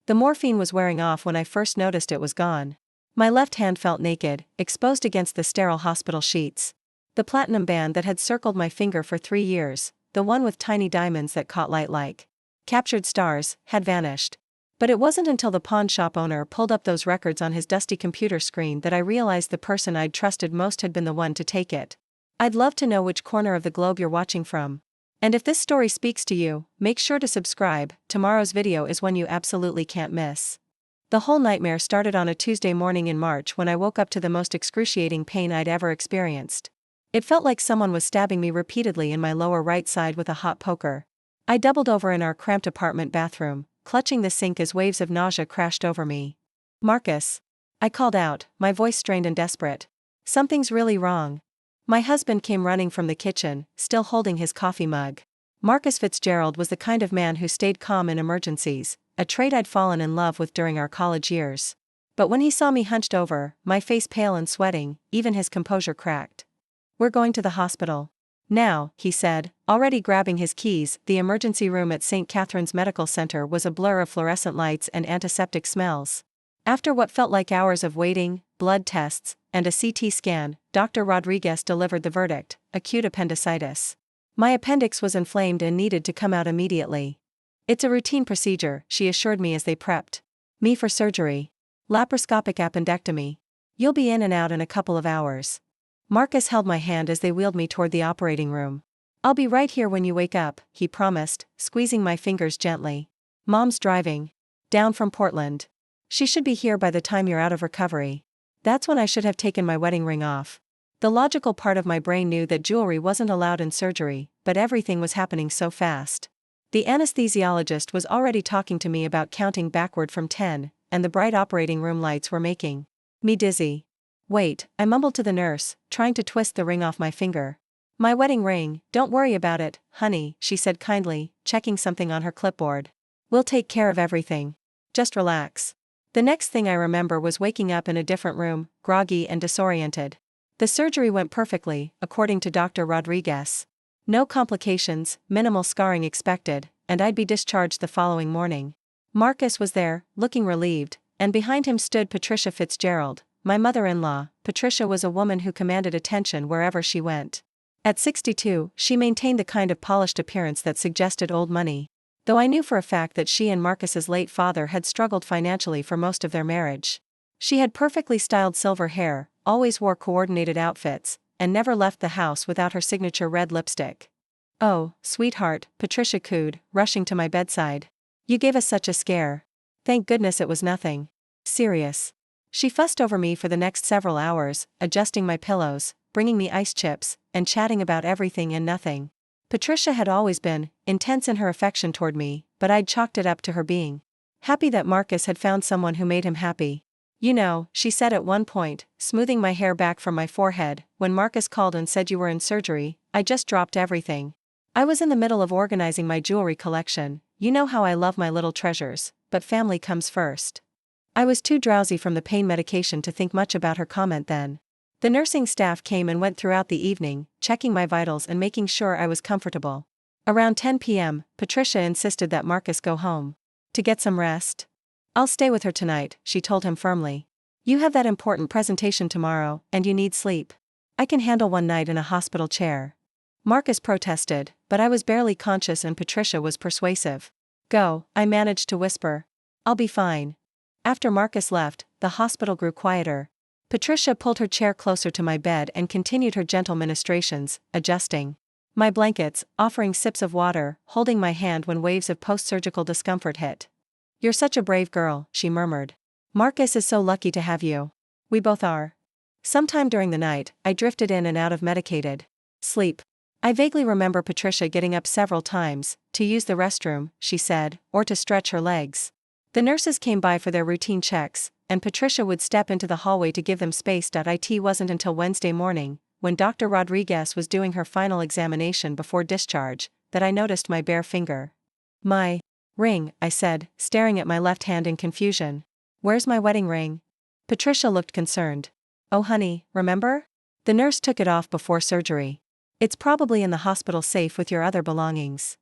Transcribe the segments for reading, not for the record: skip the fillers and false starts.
The morphine was wearing off when I first noticed it was gone. My left hand felt naked, exposed against the sterile hospital sheets. The platinum band that had circled my finger for 3 years, the one with tiny diamonds that caught light like captured stars, had vanished. But it wasn't until the pawn shop owner pulled up those records on his dusty computer screen that I realized the person I'd trusted most had been the one to take it. I'd love to know which corner of the globe you're watching from. And if this story speaks to you, make sure to subscribe. Tomorrow's video is one you absolutely can't miss. The whole nightmare started on a Tuesday morning in March when I woke up to the most excruciating pain I'd ever experienced. It felt like someone was stabbing me repeatedly in my lower right side with a hot poker. I doubled over in our cramped apartment bathroom, clutching the sink as waves of nausea crashed over me. "Marcus," I called out, my voice strained and desperate. "Something's really wrong." My husband came running from the kitchen, still holding his coffee mug. Marcus Fitzgerald was the kind of man who stayed calm in emergencies, a trait I'd fallen in love with during our college years. But when he saw me hunched over, my face pale and sweating, even his composure cracked. "We're going to the hospital now," he said, already grabbing his keys. The emergency room at St. Catherine's Medical Center was a blur of fluorescent lights and antiseptic smells. After what felt like hours of waiting, blood tests, and a CT scan, Dr. Rodriguez delivered the verdict: acute appendicitis. My appendix was inflamed and needed to come out immediately. "It's a routine procedure," she assured me as they prepped me for surgery. "Laparoscopic appendectomy. You'll be in and out in a couple of hours." Marcus held my hand as they wheeled me toward the operating room. "I'll be right here when you wake up," he promised, squeezing my fingers gently. "Mom's driving down from Portland. She should be here by the time you're out of recovery." That's when I should have taken my wedding ring off. The logical part of my brain knew that jewelry wasn't allowed in surgery, but everything was happening so fast. The anesthesiologist was already talking to me about counting backward from 10, and the bright operating room lights were making me dizzy. "Wait," I mumbled to the nurse, trying to twist the ring off my finger. "My wedding ring, don't worry about it, honey," she said kindly, checking something on her clipboard. "We'll take care of everything. Just relax." The next thing I remember was waking up in a different room, groggy and disoriented. The surgery went perfectly, according to Dr. Rodriguez. No complications, minimal scarring expected, and I'd be discharged the following morning. Marcus was there, looking relieved, and behind him stood Patricia Fitzgerald, my mother-in-law. Patricia was a woman who commanded attention wherever she went. At 62, she maintained the kind of polished appearance that suggested old money. Though I knew for a fact that she and Marcus's late father had struggled financially for most of their marriage. She had perfectly styled silver hair, always wore coordinated outfits, and never left the house without her signature red lipstick. "Oh, sweetheart," Patricia cooed, rushing to my bedside. "You gave us such a scare." "Thank goodness it was nothing serious." She fussed over me for the next several hours, adjusting my pillows, bringing me ice chips, and chatting about everything and nothing. Patricia had always been intense in her affection toward me, but I'd chalked it up to her being happy that Marcus had found someone who made him happy. "You know," she said at one point, smoothing my hair back from my forehead, "when Marcus called and said you were in surgery, I just dropped everything. I was in the middle of organizing my jewelry collection. You know how I love my little treasures, but family comes first." I was too drowsy from the pain medication to think much about her comment then. The nursing staff came and went throughout the evening, checking my vitals and making sure I was comfortable. Around 10 p.m., Patricia insisted that Marcus go home to get some rest. "I'll stay with her tonight," she told him firmly. "You have that important presentation tomorrow, and you need sleep. I can handle one night in a hospital chair." Marcus protested, but I was barely conscious and Patricia was persuasive. "Go," I managed to whisper. "I'll be fine." After Marcus left, the hospital grew quieter. Patricia pulled her chair closer to my bed and continued her gentle ministrations, adjusting my blankets, offering sips of water, holding my hand when waves of post-surgical discomfort hit. "You're such a brave girl," she murmured. "Marcus is so lucky to have you." "We both are." Sometime during the night, I drifted in and out of medicated sleep. I vaguely remember Patricia getting up several times, to use the restroom, she said, or to stretch her legs. The nurses came by for their routine checks, and Patricia would step into the hallway to give them space. It wasn't until Wednesday morning, when Dr. Rodriguez was doing her final examination before discharge, that I noticed my bare finger. "My ring," I said, staring at my left hand in confusion. "Where's my wedding ring?" Patricia looked concerned. "Oh honey, remember? The nurse took it off before surgery. It's probably in the hospital safe with your other belongings."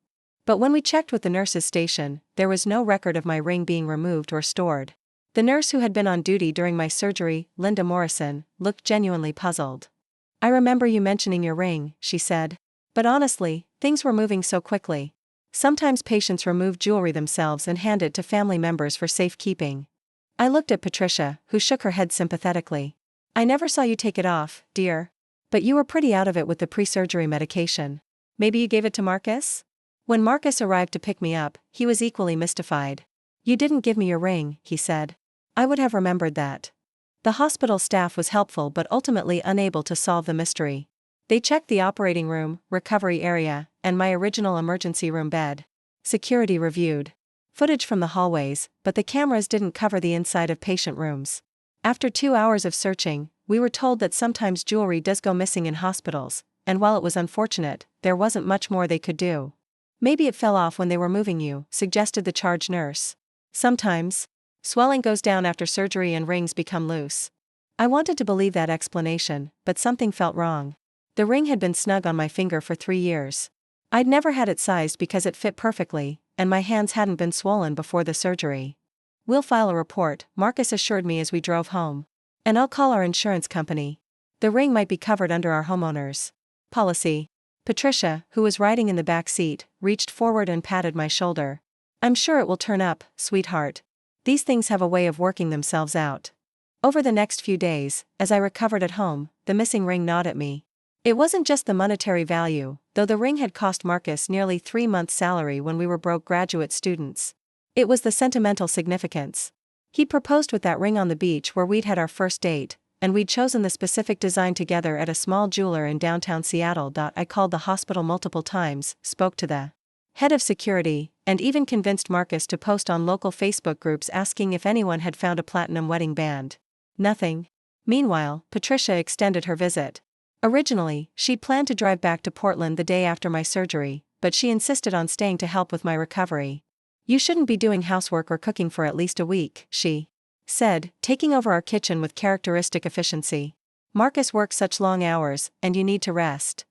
But when we checked with the nurse's station, there was no record of my ring being removed or stored. The nurse who had been on duty during my surgery, Linda Morrison, looked genuinely puzzled. "I remember you mentioning your ring," she said. "But honestly, things were moving so quickly. Sometimes patients remove jewelry themselves and hand it to family members for safekeeping." I looked at Patricia, who shook her head sympathetically. "I never saw you take it off, dear. But you were pretty out of it with the pre-surgery medication. Maybe you gave it to Marcus?" When Marcus arrived to pick me up, he was equally mystified. "You didn't give me your ring," he said. "I would have remembered that." The hospital staff was helpful but ultimately unable to solve the mystery. They checked the operating room, recovery area, and my original emergency room bed. Security reviewed footage from the hallways, but the cameras didn't cover the inside of patient rooms. After 2 hours of searching, we were told that sometimes jewelry does go missing in hospitals, and while it was unfortunate, there wasn't much more they could do. "Maybe it fell off when they were moving you," suggested the charge nurse. "Sometimes. Swelling goes down after surgery and rings become loose." I wanted to believe that explanation, but something felt wrong. The ring had been snug on my finger for 3 years. I'd never had it sized because it fit perfectly, and my hands hadn't been swollen before the surgery. "We'll file a report," Marcus assured me as we drove home. "And I'll call our insurance company. The ring might be covered under our homeowners policy." Patricia, who was riding in the back seat, reached forward and patted my shoulder. "I'm sure it will turn up, sweetheart. These things have a way of working themselves out." Over the next few days, as I recovered at home, the missing ring gnawed at me. It wasn't just the monetary value, though the ring had cost Marcus nearly 3 months' salary when we were broke graduate students. It was the sentimental significance. He proposed with that ring on the beach where we'd had our first date, and we'd chosen the specific design together at a small jeweler in downtown Seattle. I called the hospital multiple times, spoke to the head of security, and even convinced Marcus to post on local Facebook groups asking if anyone had found a platinum wedding band. Nothing. Meanwhile, Patricia extended her visit. Originally, she'd planned to drive back to Portland the day after my surgery, but she insisted on staying to help with my recovery. "You shouldn't be doing housework or cooking for at least a week," she said, taking over our kitchen with characteristic efficiency. "Marcus works such long hours, and you need to rest."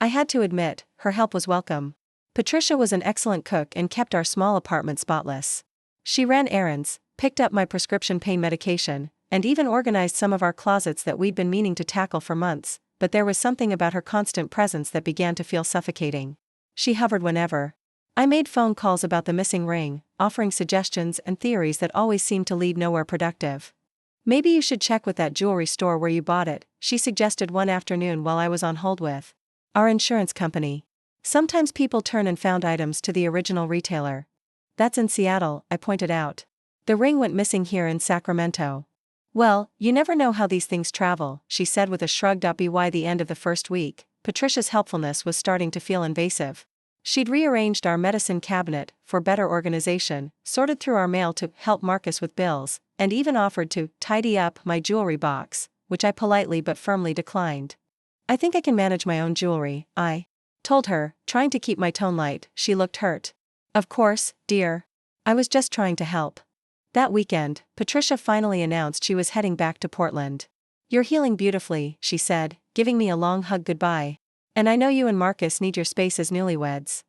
I had to admit, her help was welcome. Patricia was an excellent cook and kept our small apartment spotless. She ran errands, picked up my prescription pain medication, and even organized some of our closets that we'd been meaning to tackle for months, but there was something about her constant presence that began to feel suffocating. She hovered whenever I made phone calls about the missing ring, offering suggestions and theories that always seemed to lead nowhere productive. "Maybe you should check with that jewelry store where you bought it," she suggested one afternoon while I was on hold with our insurance company. "Sometimes people turn and found items to the original retailer." "That's in Seattle," I pointed out. "The ring went missing here in Sacramento." "Well, you never know how these things travel," she said with a shrugged up. By the end of the first week, Patricia's helpfulness was starting to feel invasive. She'd rearranged our medicine cabinet for better organization, sorted through our mail to help Marcus with bills, and even offered to tidy up my jewelry box, which I politely but firmly declined. "I think I can manage my own jewelry," I told her, trying to keep my tone light. She looked hurt. "Of course, dear. I was just trying to help." That weekend, Patricia finally announced she was heading back to Portland. "You're healing beautifully," she said, giving me a long hug goodbye. "And I know you and Marcus need your space as newlyweds."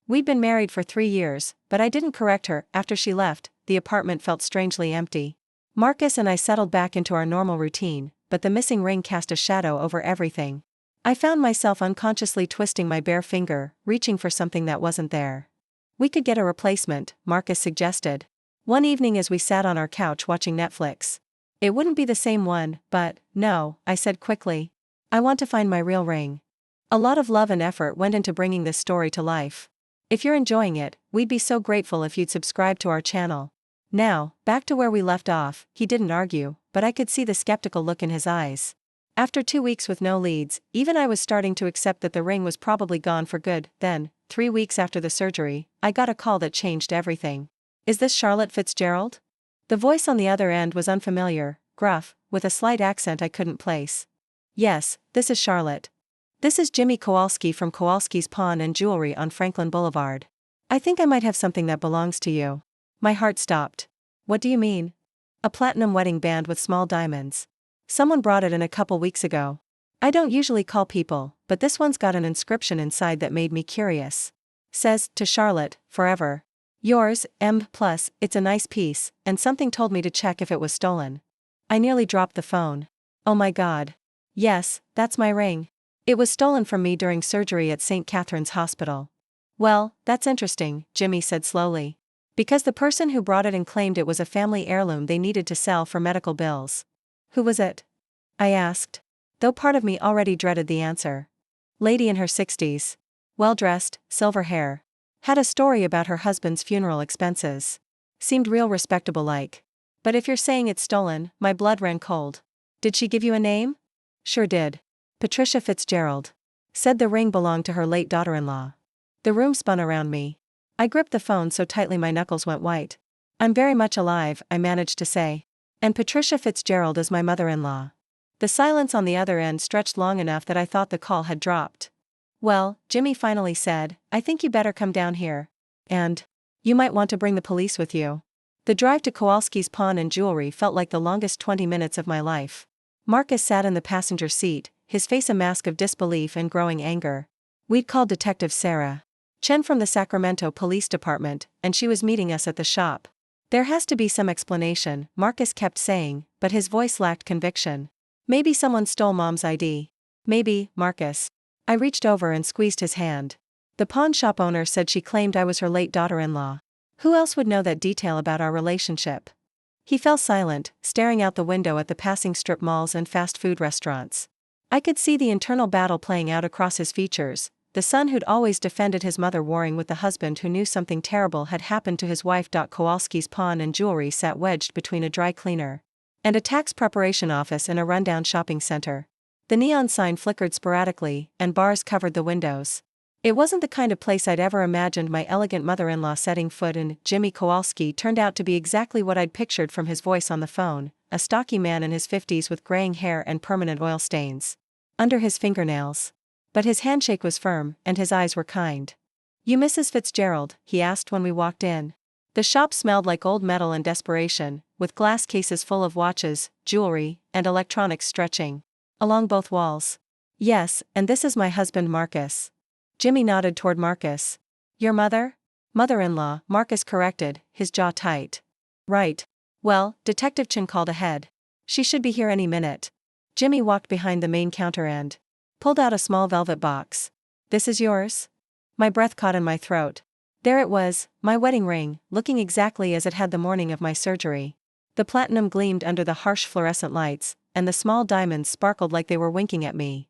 We'd been married for 3 years, but I didn't correct her. After she left, the apartment felt strangely empty. Marcus and I settled back into our normal routine, but the missing ring cast a shadow over everything. I found myself unconsciously twisting my bare finger, reaching for something that wasn't there. "We could get a replacement," Marcus suggested one evening as we sat on our couch watching Netflix. "It wouldn't be the same one, but..." "No," I said quickly. "I want to find my real ring." A lot of love and effort went into bringing this story to life. If you're enjoying it, we'd be so grateful if you'd subscribe to our channel. Now, back to where we left off. He didn't argue, but I could see the skeptical look in his eyes. After 2 weeks with no leads, even I was starting to accept that the ring was probably gone for good. Then, 3 weeks after the surgery, I got a call that changed everything. "Is this Charlotte Fitzgerald?" The voice on the other end was unfamiliar, gruff, with a slight accent I couldn't place. "Yes, this is Charlotte. This is Jimmy Kowalski from Kowalski's Pawn and Jewelry on Franklin Boulevard. I think I might have something that belongs to you." My heart stopped. "What do you mean?" "A platinum wedding band with small diamonds. Someone brought it in a couple weeks ago. I don't usually call people, but this one's got an inscription inside that made me curious." Says, to Charlotte, forever. Yours, M. Plus, it's a nice piece, and something told me to check if it was stolen. I nearly dropped the phone. Oh my god. Yes, that's my ring. It was stolen from me during surgery at St. Catherine's Hospital. Well, that's interesting, Jimmy said slowly. Because the person who brought it and claimed it was a family heirloom they needed to sell for medical bills. Who was it? I asked. Though part of me already dreaded the answer. Lady in her 60s. Well-dressed, silver hair. Had a story about her husband's funeral expenses. Seemed real respectable-like. But if you're saying it's stolen, my blood ran cold. Did she give you a name? Sure did. Patricia Fitzgerald. Said the ring belonged to her late daughter-in-law. The room spun around me. I gripped the phone so tightly my knuckles went white. I'm very much alive, I managed to say. And Patricia Fitzgerald is my mother-in-law. The silence on the other end stretched long enough that I thought the call had dropped. Well, Jimmy finally said, I think you better come down here. And you might want to bring the police with you. The drive to Kowalski's Pawn and Jewelry felt like the longest 20 minutes of my life. Marcus sat in the passenger seat, his face a mask of disbelief and growing anger. We'd called Detective Sarah Chen from the Sacramento Police Department, and she was meeting us at the shop. There has to be some explanation, Marcus kept saying, but his voice lacked conviction. Maybe someone stole Mom's ID. Maybe, Marcus. I reached over and squeezed his hand. The pawn shop owner said she claimed I was her late daughter-in-law. Who else would know that detail about our relationship? He fell silent, staring out the window at the passing strip malls and fast food restaurants. I could see the internal battle playing out across his features, the son who'd always defended his mother warring with the husband who knew something terrible had happened to his wife. Kowalski's Pawn and Jewelry sat wedged between a dry cleaner and a tax preparation office in a rundown shopping center. The neon sign flickered sporadically, and bars covered the windows. It wasn't the kind of place I'd ever imagined my elegant mother-in-law setting foot in. Jimmy Kowalski turned out to be exactly what I'd pictured from his voice on the phone, a stocky man in his 50s with graying hair and permanent oil stains under his fingernails. But his handshake was firm, and his eyes were kind. You Mrs. Fitzgerald? He asked when we walked in. The shop smelled like old metal and desperation, with glass cases full of watches, jewelry, and electronics stretching along both walls. Yes, and this is my husband Marcus. Jimmy nodded toward Marcus. Your mother? Mother-in-law, Marcus corrected, his jaw tight. Right. Well, Detective Chen called ahead. She should be here any minute. Jimmy walked behind the main counter and pulled out a small velvet box. This is yours? My breath caught in my throat. There it was, my wedding ring, looking exactly as it had the morning of my surgery. The platinum gleamed under the harsh fluorescent lights, and the small diamonds sparkled like they were winking at me.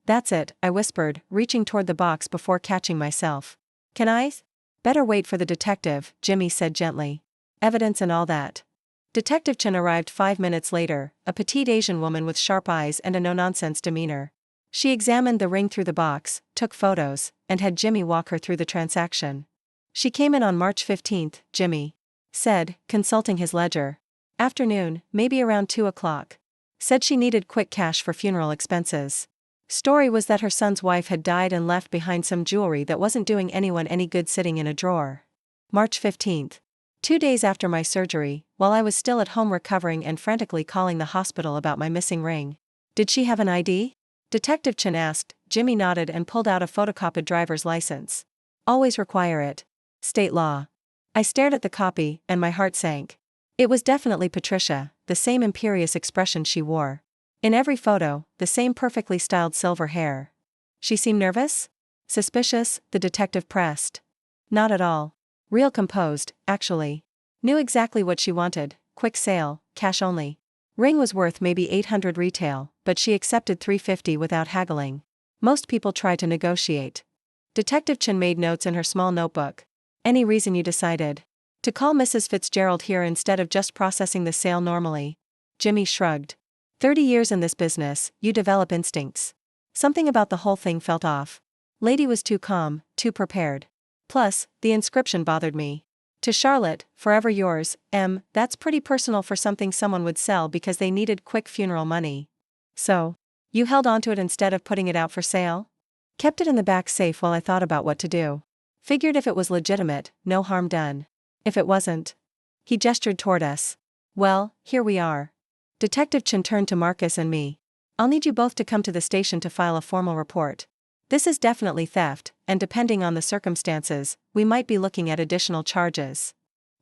That's it, I whispered, reaching toward the box before catching myself. Can I? Better wait for the detective, Jimmy said gently. Evidence and all that. Detective Chen arrived 5 minutes later, a petite Asian woman with sharp eyes and a no-nonsense demeanor. She examined the ring through the box, took photos, and had Jimmy walk her through the transaction. She came in on March 15th, Jimmy said, consulting his ledger. Afternoon, maybe around 2 o'clock. Said she needed quick cash for funeral expenses. Story was that her son's wife had died and left behind some jewelry that wasn't doing anyone any good sitting in a drawer. March 15th. 2 days after my surgery, while I was still at home recovering and frantically calling the hospital about my missing ring. Did she have an ID? Detective Chen asked. Jimmy nodded and pulled out a photocopied driver's license. Always require it. State law. I stared at the copy, and my heart sank. It was definitely Patricia, the same imperious expression she wore. In every photo, the same perfectly styled silver hair. She seemed nervous? Suspicious? The detective pressed. Not at all. Real composed, actually. Knew exactly what she wanted, quick sale, cash only. Ring was worth maybe $800 retail, but she accepted $350 without haggling. Most people try to negotiate. Detective Chen made notes in her small notebook. Any reason you decided to call Mrs. Fitzgerald here instead of just processing the sale normally? Jimmy shrugged. 30 years in this business, you develop instincts. Something about the whole thing felt off. Lady was too calm, too prepared. Plus, the inscription bothered me. To Charlotte, forever yours, M. That's pretty personal for something someone would sell because they needed quick funeral money. So, you held onto it instead of putting it out for sale? Kept it in the back safe while I thought about what to do. Figured if it was legitimate, no harm done. If it wasn't. He gestured toward us. Well, here we are. Detective Chen turned to Marcus and me. I'll need you both to come to the station to file a formal report. This is definitely theft, and depending on the circumstances, we might be looking at additional charges.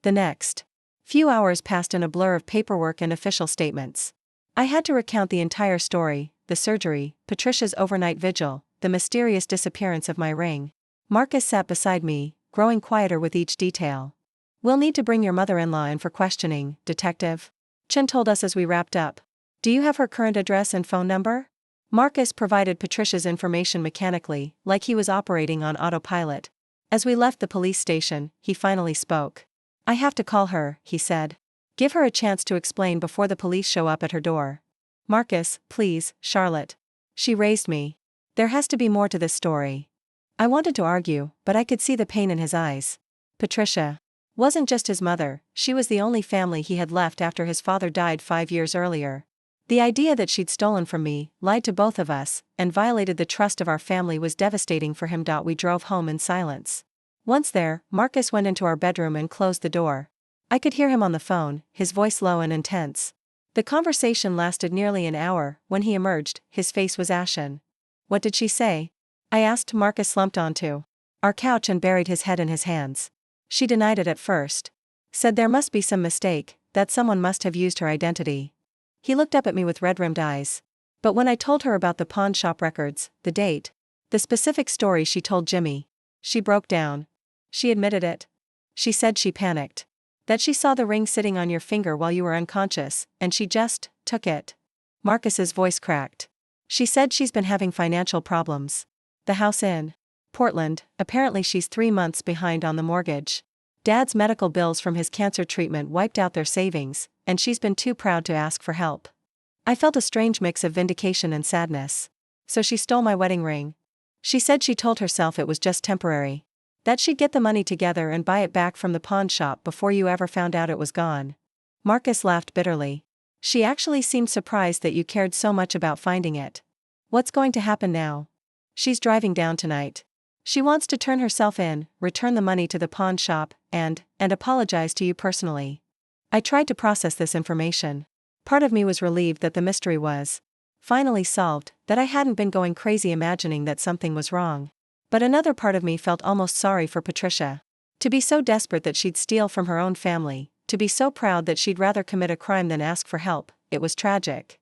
The next few hours passed in a blur of paperwork and official statements. I had to recount the entire story: the surgery, Patricia's overnight vigil, the mysterious disappearance of my ring. Marcus sat beside me, growing quieter with each detail. "We'll need to bring your mother-in-law in for questioning, Detective," Chen told us as we wrapped up. "Do you have her current address and phone number?" Marcus provided Patricia's information mechanically, like he was operating on autopilot. As we left the police station, he finally spoke. "I have to call her," he said. "Give her a chance to explain before the police show up at her door." "Marcus, please, Charlotte." She raised me. "There has to be more to this story." I wanted to argue, but I could see the pain in his eyes. Patricia wasn't just his mother, she was the only family he had left after his father died 5 years earlier. The idea that she'd stolen from me, lied to both of us, and violated the trust of our family was devastating for him. We drove home in silence. Once there, Marcus went into our bedroom and closed the door. I could hear him on the phone, his voice low and intense. The conversation lasted nearly an hour. When he emerged, his face was ashen. "What did she say?" I asked. Marcus slumped onto our couch and buried his head in his hands. "She denied it at first. Said there must be some mistake, that someone must have used her identity." He looked up at me with red-rimmed eyes. "But when I told her about the pawn shop records, the date, the specific story she told Jimmy, she broke down. She admitted it. She said she panicked. That she saw the ring sitting on your finger while you were unconscious, and she just took it." Marcus's voice cracked. "She said she's been having financial problems. The house in Portland, apparently she's 3 months behind on the mortgage. Dad's medical bills from his cancer treatment wiped out their savings, and she's been too proud to ask for help." I felt a strange mix of vindication and sadness. "So she stole my wedding ring. She said she told herself it was just temporary. That she'd get the money together and buy it back from the pawn shop before you ever found out it was gone." Marcus laughed bitterly. "She actually seemed surprised that you cared so much about finding it. What's going to happen now?" "She's driving down tonight. She wants to turn herself in, return the money to the pawn shop, and apologize to you personally." I tried to process this information. Part of me was relieved that the mystery was finally solved, that I hadn't been going crazy imagining that something was wrong. But another part of me felt almost sorry for Patricia. To be so desperate that she'd steal from her own family, to be so proud that she'd rather commit a crime than ask for help, it was tragic.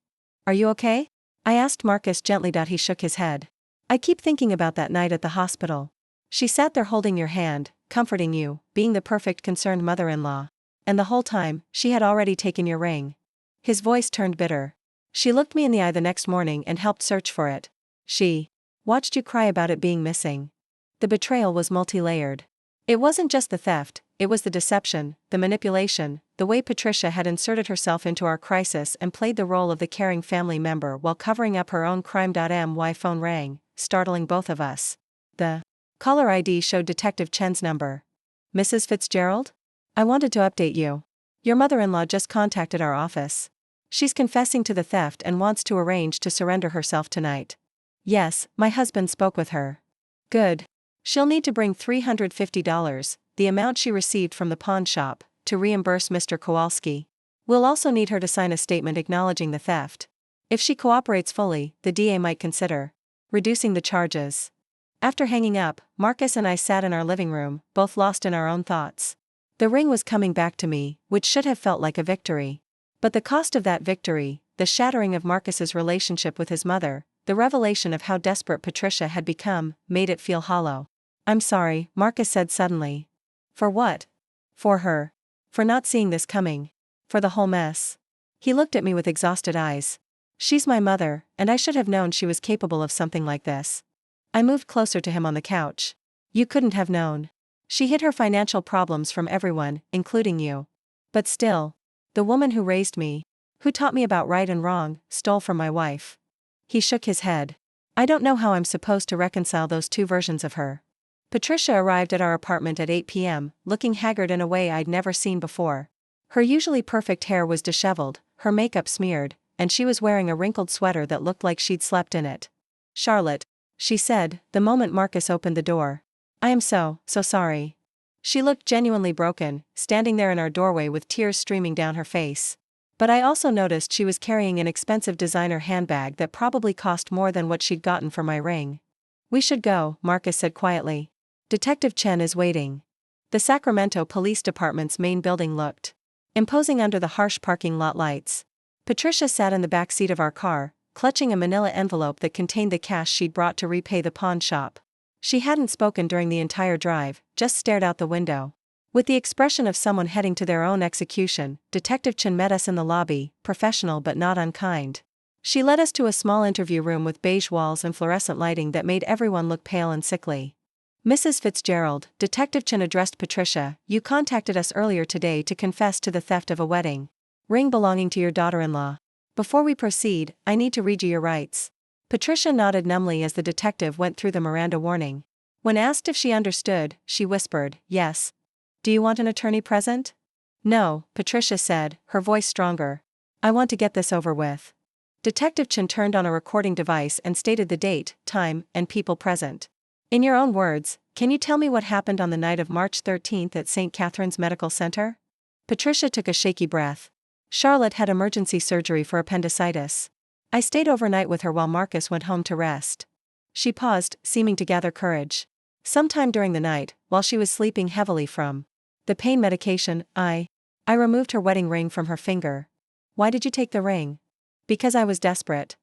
"Are you okay?" I asked Marcus gently. He shook his head. "I keep thinking about that night at the hospital. She sat there holding your hand, comforting you, being the perfect concerned mother-in-law. And the whole time, she had already taken your ring." His voice turned bitter. "She looked me in the eye the next morning and helped search for it. She watched you cry about it being missing." The betrayal was multi-layered. It wasn't just the theft, it was the deception, the manipulation, the way Patricia had inserted herself into our crisis and played the role of the caring family member while covering up her own crime. My phone rang, startling both of us. The caller ID showed Detective Chen's number. "Mrs. Fitzgerald? I wanted to update you. Your mother-in-law just contacted our office. She's confessing to the theft and wants to arrange to surrender herself tonight." "Yes, my husband spoke with her." "Good. She'll need to bring $350, the amount she received from the pawn shop, to reimburse Mr. Kowalski. We'll also need her to sign a statement acknowledging the theft. If she cooperates fully, the DA might consider reducing the charges." After hanging up, Marcus and I sat in our living room, both lost in our own thoughts. The ring was coming back to me, which should have felt like a victory. But the cost of that victory, the shattering of Marcus's relationship with his mother, the revelation of how desperate Patricia had become, made it feel hollow. "I'm sorry," Marcus said suddenly. "For what?" "For her. For not seeing this coming. For the whole mess." He looked at me with exhausted eyes. "She's my mother, and I should have known she was capable of something like this." I moved closer to him on the couch. "You couldn't have known. She hid her financial problems from everyone, including you. But still, the woman who raised me, who taught me about right and wrong, stole from my wife." He shook his head. "I don't know how I'm supposed to reconcile those two versions of her." Patricia arrived at our apartment at 8 p.m., looking haggard in a way I'd never seen before. Her usually perfect hair was disheveled, her makeup smeared, and she was wearing a wrinkled sweater that looked like she'd slept in it. "Charlotte," she said, the moment Marcus opened the door. "I am so sorry." She looked genuinely broken, standing there in our doorway with tears streaming down her face. But I also noticed she was carrying an expensive designer handbag that probably cost more than what she'd gotten for my ring. We should go, Marcus said quietly. Detective Chen is waiting. The Sacramento Police Department's main building looked imposing under the harsh parking lot lights. Patricia sat in the back seat of our car, clutching a manila envelope that contained the cash she'd brought to repay the pawn shop. She hadn't spoken during the entire drive, just stared out the window. With the expression of someone heading to their own execution, Detective Chen met us in the lobby, professional but not unkind. She led us to a small interview room with beige walls and fluorescent lighting that made everyone look pale and sickly. Mrs. Fitzgerald, Detective Chen addressed Patricia, you contacted us earlier today to confess to the theft of a wedding ring belonging to your daughter-in-law. Before we proceed, I need to read you your rights. Patricia nodded numbly as the detective went through the Miranda warning. When asked if she understood, she whispered, yes. Do you want an attorney present? No, Patricia said, her voice stronger. I want to get this over with. Detective Chen turned on a recording device and stated the date, time, and people present. In your own words, can you tell me what happened on the night of March 13th at St. Catherine's Medical Center? Patricia took a shaky breath. Charlotte had emergency surgery for appendicitis. I stayed overnight with her while Marcus went home to rest. She paused, seeming to gather courage. Sometime during the night, while she was sleeping heavily from the pain medication, I removed her wedding ring from her finger. Why did you take the ring? Because I was desperate.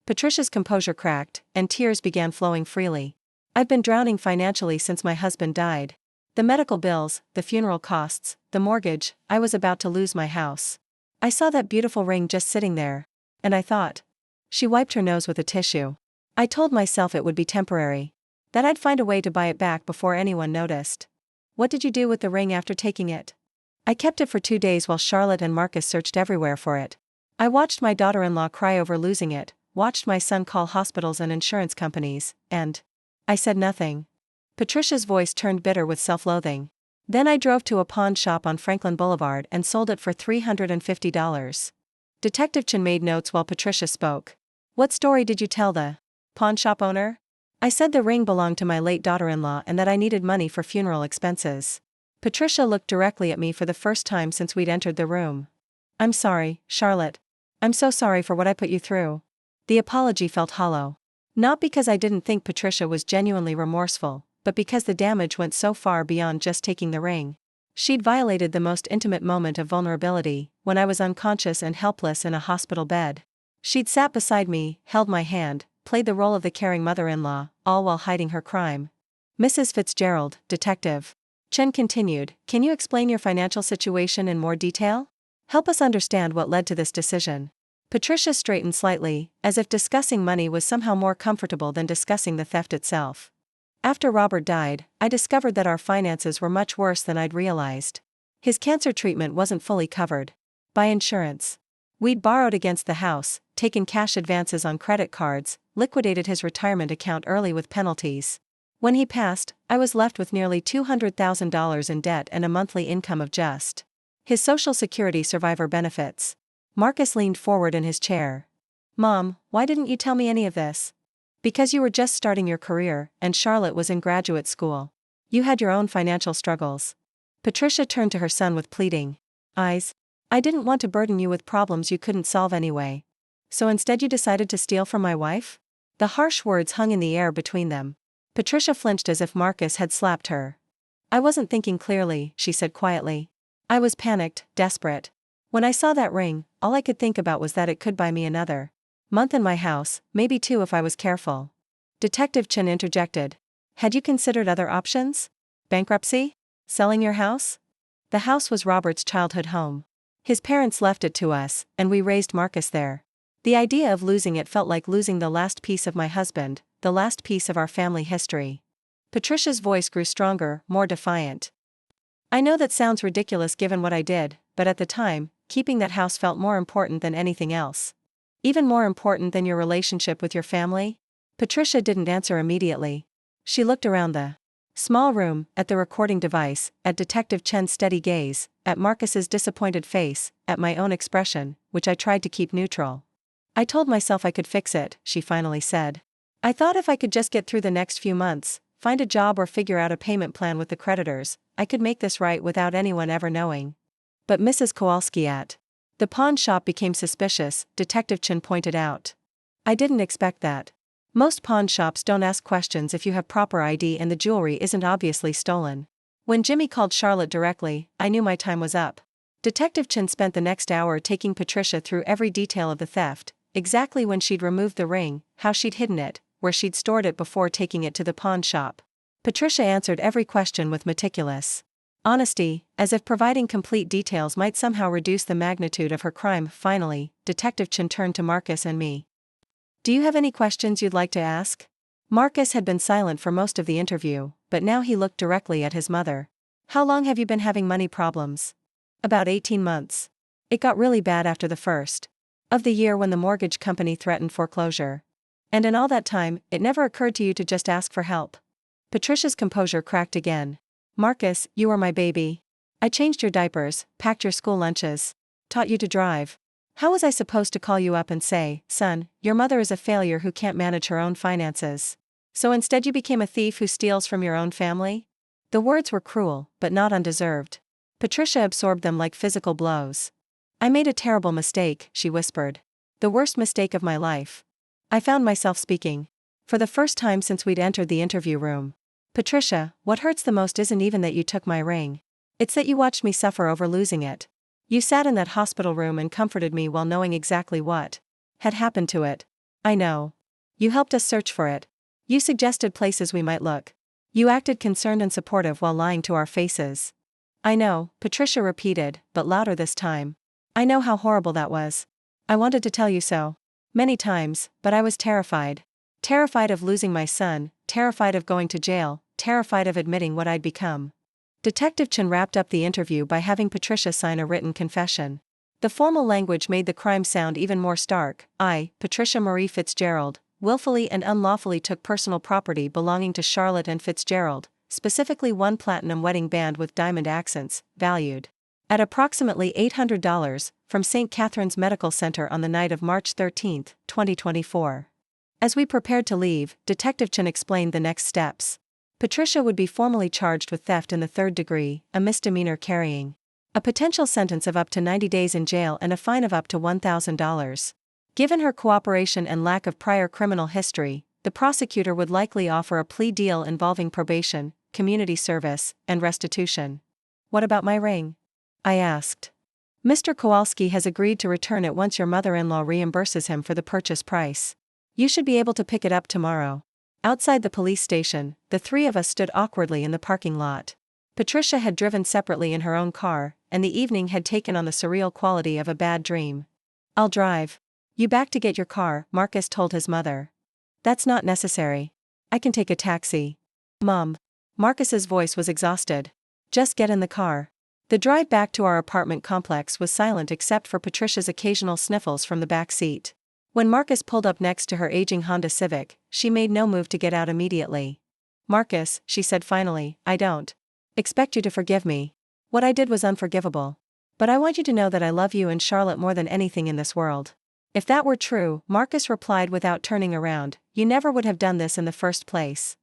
Patricia's composure cracked, and tears began flowing freely. I've been drowning financially since my husband died. The medical bills, the funeral costs, the mortgage, I was about to lose my house. I saw that beautiful ring just sitting there, and I thought. She wiped her nose with a tissue. I told myself it would be temporary. That I'd find a way to buy it back before anyone noticed. What did you do with the ring after taking it? I kept it for 2 days while Charlotte and Marcus searched everywhere for it. I watched my daughter-in-law cry over losing it, watched my son call hospitals and insurance companies, and I said nothing. Patricia's voice turned bitter with self-loathing. Then I drove to a pawn shop on Franklin Boulevard and sold it for $350. Detective Chen made notes while Patricia spoke. What story did you tell the pawn shop owner? I said the ring belonged to my late daughter-in-law and that I needed money for funeral expenses. Patricia looked directly at me for the first time since we'd entered the room. I'm sorry, Charlotte. I'm so sorry for what I put you through. The apology felt hollow. Not because I didn't think Patricia was genuinely remorseful, but because the damage went so far beyond just taking the ring. She'd violated the most intimate moment of vulnerability, when I was unconscious and helpless in a hospital bed. She'd sat beside me, held my hand, played the role of the caring mother-in-law, all while hiding her crime. Mrs. Fitzgerald, Detective Chen continued, can you explain your financial situation in more detail? Help us understand what led to this decision. Patricia straightened slightly, as if discussing money was somehow more comfortable than discussing the theft itself. After Robert died, I discovered that our finances were much worse than I'd realized. His cancer treatment wasn't fully covered by insurance. We'd borrowed against the house, taken cash advances on credit cards, liquidated his retirement account early with penalties. When he passed, I was left with nearly $200,000 in debt and a monthly income of just his Social Security survivor benefits. Marcus leaned forward in his chair. Mom, why didn't you tell me any of this? Because you were just starting your career, and Charlotte was in graduate school. You had your own financial struggles. Patricia turned to her son with pleading eyes. I didn't want to burden you with problems you couldn't solve anyway. So instead you decided to steal from my wife? The harsh words hung in the air between them. Patricia flinched as if Marcus had slapped her. I wasn't thinking clearly, she said quietly. I was panicked, desperate. When I saw that ring, all I could think about was that it could buy me another month in my house, maybe 2 if I was careful. Detective Chen interjected. Had you considered other options? Bankruptcy? Selling your house? The house was Robert's childhood home. His parents left it to us, and we raised Marcus there. The idea of losing it felt like losing the last piece of my husband, the last piece of our family history. Patricia's voice grew stronger, more defiant. I know that sounds ridiculous given what I did, but at the time, keeping that house felt more important than anything else. Even more important than your relationship with your family? Patricia didn't answer immediately. She looked around the small room, at the recording device, at Detective Chen's steady gaze, at Marcus's disappointed face, at my own expression, which I tried to keep neutral. I told myself I could fix it, she finally said. I thought if I could just get through the next few months, find a job or figure out a payment plan with the creditors, I could make this right without anyone ever knowing. But Mrs. Kowalski at the pawn shop became suspicious, Detective Chen pointed out. I didn't expect that. Most pawn shops don't ask questions if you have proper ID and the jewelry isn't obviously stolen. When Jimmy called Charlotte directly, I knew my time was up. Detective Chen spent the next hour taking Patricia through every detail of the theft, exactly when she'd removed the ring, how she'd hidden it, where she'd stored it before taking it to the pawn shop. Patricia answered every question with meticulous honesty, as if providing complete details might somehow reduce the magnitude of her crime. Finally, Detective Chen turned to Marcus and me. "Do you have any questions you'd like to ask?" Marcus had been silent for most of the interview, but now he looked directly at his mother. "How long have you been having money problems?" "About 18 months. It got really bad after the first of the year when the mortgage company threatened foreclosure. And in all that time, it never occurred to you to just ask for help." Patricia's composure cracked again. "Marcus, you were my baby. I changed your diapers, packed your school lunches, taught you to drive. How was I supposed to call you up and say, 'Son, your mother is a failure who can't manage her own finances'? So instead you became a thief who steals from your own family?" The words were cruel, but not undeserved. Patricia absorbed them like physical blows. "I made a terrible mistake," she whispered. "The worst mistake of my life." I found myself speaking. For the first time since we'd entered the interview room. "Patricia, what hurts the most isn't even that you took my ring. It's that you watched me suffer over losing it. You sat in that hospital room and comforted me while knowing exactly what had happened to it. I know. You helped us search for it. You suggested places we might look. You acted concerned and supportive while lying to our faces." "I know," Patricia repeated, but louder this time. "I know how horrible that was. I wanted to tell you so many times, but I was terrified. Terrified of losing my son, terrified of going to jail, terrified of admitting what I'd become." Detective Chen wrapped up the interview by having Patricia sign a written confession. The formal language made the crime sound even more stark. "I, Patricia Marie Fitzgerald, willfully and unlawfully took personal property belonging to Charlotte and Fitzgerald, specifically one platinum wedding band with diamond accents, valued at approximately $800, from St. Catherine's Medical Center on the night of March 13, 2024. As we prepared to leave, Detective Chen explained the next steps. Patricia would be formally charged with theft in the third degree, a misdemeanor carrying a potential sentence of up to 90 days in jail and a fine of up to $1,000. Given her cooperation and lack of prior criminal history, the prosecutor would likely offer a plea deal involving probation, community service, and restitution. "What about my ring?" I asked. "Mr. Kowalski has agreed to return it once your mother-in-law reimburses him for the purchase price. You should be able to pick it up tomorrow." Outside the police station, the three of us stood awkwardly in the parking lot. Patricia had driven separately in her own car, and the evening had taken on the surreal quality of a bad dream. "I'll drive. You back to get your car," Marcus told his mother. "That's not necessary. I can take a taxi." "Mom." Marcus's voice was exhausted. "Just get in the car." The drive back to our apartment complex was silent except for Patricia's occasional sniffles from the back seat. When Marcus pulled up next to her aging Honda Civic, she made no move to get out immediately. "Marcus," she said finally, "I don't expect you to forgive me. What I did was unforgivable. But I want you to know that I love you and Charlotte more than anything in this world." "If that were true," Marcus replied without turning around, "you never would have done this in the first place."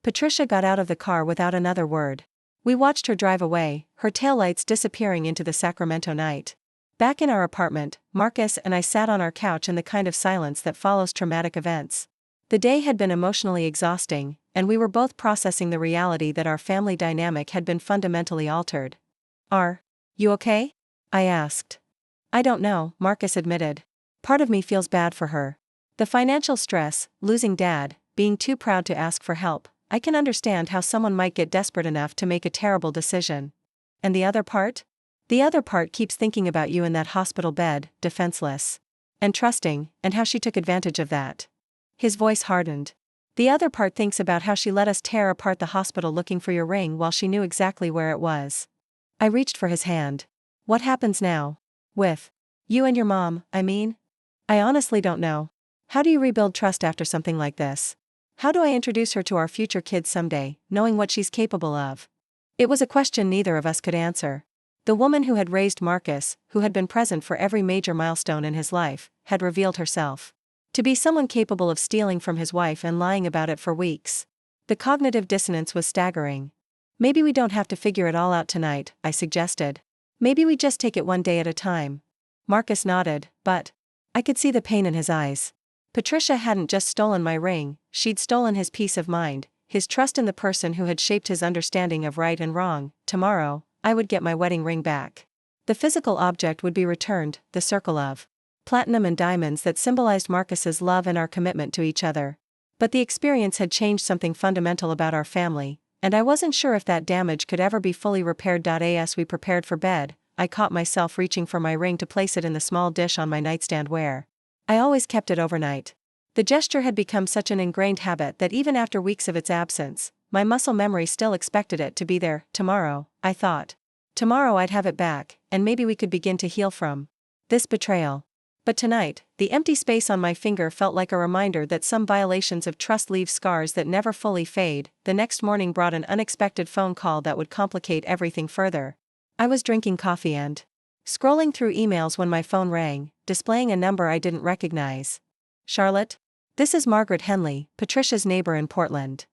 Patricia got out of the car without another word. We watched her drive away, her taillights disappearing into the Sacramento night. Back in our apartment, Marcus and I sat on our couch in the kind of silence that follows traumatic events. The day had been emotionally exhausting, and we were both processing the reality that our family dynamic had been fundamentally altered. "Are you okay?" I asked. "I don't know," Marcus admitted. "Part of me feels bad for her. The financial stress, losing Dad, being too proud to ask for help. I can understand how someone might get desperate enough to make a terrible decision. And the other part? The other part keeps thinking about you in that hospital bed, defenseless and trusting, and how she took advantage of that." His voice hardened. "The other part thinks about how she let us tear apart the hospital looking for your ring while she knew exactly where it was." I reached for his hand. "What happens now? With you and your mom, I mean? I honestly don't know. How do you rebuild trust after something like this? How do I introduce her to our future kids someday, knowing what she's capable of?" It was a question neither of us could answer. The woman who had raised Marcus, who had been present for every major milestone in his life, had revealed herself to be someone capable of stealing from his wife and lying about it for weeks. The cognitive dissonance was staggering. "Maybe we don't have to figure it all out tonight," I suggested. "Maybe we just take it one day at a time." Marcus nodded, but I could see the pain in his eyes. Patricia hadn't just stolen my ring, she'd stolen his peace of mind, his trust in the person who had shaped his understanding of right and wrong. Tomorrow, I would get my wedding ring back. The physical object would be returned, the circle of platinum and diamonds that symbolized Marcus's love and our commitment to each other. But the experience had changed something fundamental about our family, and I wasn't sure if that damage could ever be fully repaired. As we prepared for bed, I caught myself reaching for my ring to place it in the small dish on my nightstand where I always kept it overnight. The gesture had become such an ingrained habit that even after weeks of its absence, my muscle memory still expected it to be there. Tomorrow, I thought. Tomorrow I'd have it back, and maybe we could begin to heal from this betrayal. But tonight, the empty space on my finger felt like a reminder that some violations of trust leave scars that never fully fade. The next morning brought an unexpected phone call that would complicate everything further. I was drinking coffee and scrolling through emails when my phone rang, displaying a number I didn't recognize. Charlotte? This is Margaret Henley, Patricia's neighbor in Portland.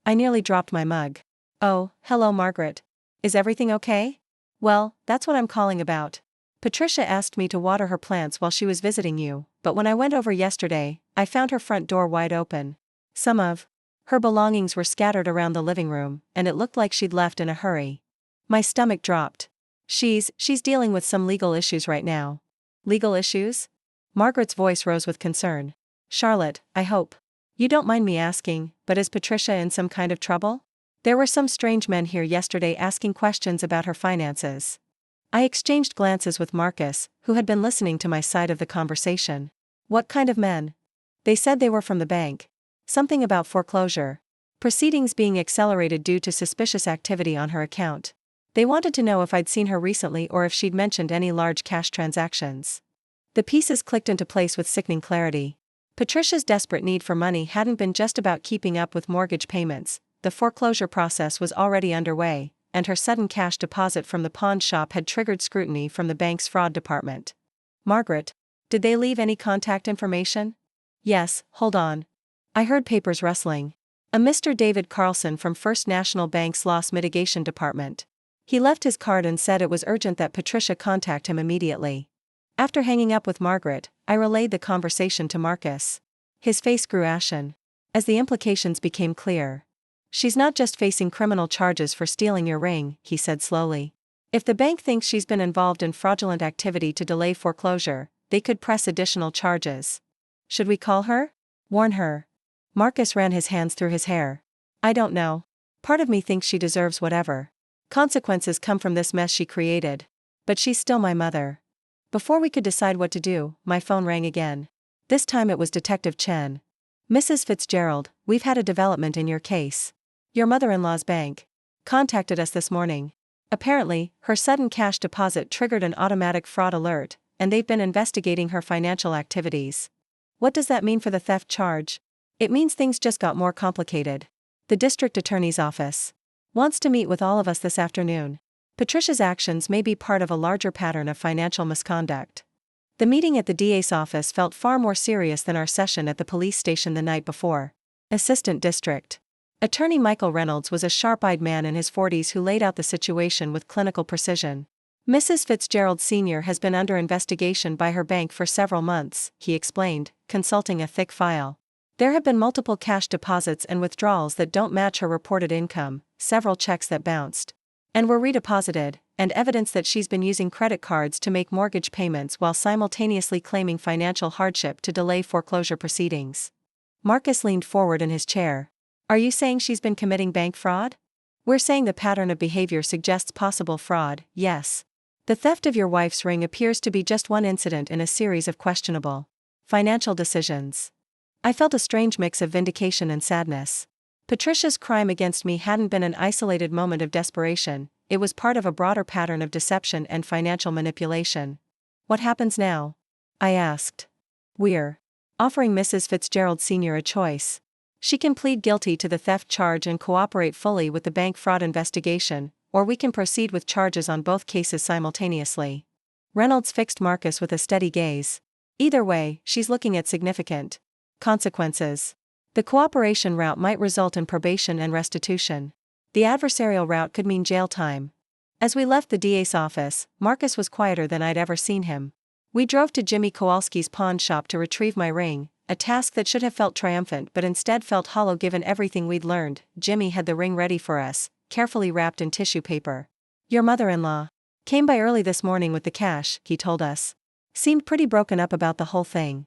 I nearly dropped my mug. Oh, hello Margaret. Is everything okay? Well, that's what I'm calling about. Patricia asked me to water her plants while she was visiting you, but when I went over yesterday, I found her front door wide open. Some of her belongings were scattered around the living room, and it looked like she'd left in a hurry. My stomach dropped. She's dealing with some legal issues right now. Legal issues? Margaret's voice rose with concern. Charlotte, I hope you don't mind me asking, but is Patricia in some kind of trouble? There were some strange men here yesterday asking questions about her finances. I exchanged glances with Marcus, who had been listening to my side of the conversation. What kind of men? They said they were from the bank. Something about foreclosure. Proceedings being accelerated due to suspicious activity on her account. They wanted to know if I'd seen her recently or if she'd mentioned any large cash transactions. The pieces clicked into place with sickening clarity. Patricia's desperate need for money hadn't been just about keeping up with mortgage payments. The foreclosure process was already underway, and her sudden cash deposit from the pawn shop had triggered scrutiny from the bank's fraud department. Margaret, did they leave any contact information? Yes, hold on. I heard papers rustling. A Mr. David Carlson from First National Bank's Loss Mitigation Department. He left his card and said it was urgent that Patricia contact him immediately. After hanging up with Margaret, I relayed the conversation to Marcus. His face grew ashen. As the implications became clear. She's not just facing criminal charges for stealing your ring, he said slowly. If the bank thinks she's been involved in fraudulent activity to delay foreclosure, they could press additional charges. Should we call her? Warn her? Marcus ran his hands through his hair. I don't know. Part of me thinks she deserves whatever consequences come from this mess she created. But she's still my mother. Before we could decide what to do, my phone rang again. This time it was Detective Chen. Mrs. Fitzgerald, we've had a development in your case. Your mother-in-law's bank contacted us this morning. Apparently, her sudden cash deposit triggered an automatic fraud alert, and they've been investigating her financial activities. What does that mean for the theft charge? It means things just got more complicated. The district attorney's office wants to meet with all of us this afternoon. Patricia's actions may be part of a larger pattern of financial misconduct. The meeting at the DA's office felt far more serious than our session at the police station the night before. Assistant District Attorney Michael Reynolds was a sharp-eyed man in his 40s who laid out the situation with clinical precision. Mrs. Fitzgerald Sr. has been under investigation by her bank for several months, he explained, consulting a thick file. There have been multiple cash deposits and withdrawals that don't match her reported income, several checks that bounced and were redeposited, and evidence that she's been using credit cards to make mortgage payments while simultaneously claiming financial hardship to delay foreclosure proceedings. Marcus leaned forward in his chair. Are you saying she's been committing bank fraud? We're saying the pattern of behavior suggests possible fraud, yes. The theft of your wife's ring appears to be just one incident in a series of questionable financial decisions. I felt a strange mix of vindication and sadness. Patricia's crime against me hadn't been an isolated moment of desperation, it was part of a broader pattern of deception and financial manipulation. What happens now? I asked. We're offering Mrs. Fitzgerald Sr. a choice. She can plead guilty to the theft charge and cooperate fully with the bank fraud investigation, or we can proceed with charges on both cases simultaneously. Reynolds fixed Marcus with a steady gaze. Either way, she's looking at significant consequences. The cooperation route might result in probation and restitution. The adversarial route could mean jail time. As we left the DA's office, Marcus was quieter than I'd ever seen him. We drove to Jimmy Kowalski's pawn shop to retrieve my ring, a task that should have felt triumphant but instead felt hollow given everything we'd learned. Jimmy had the ring ready for us, carefully wrapped in tissue paper. Your mother-in-law came by early this morning with the cash, he told us. Seemed pretty broken up about the whole thing.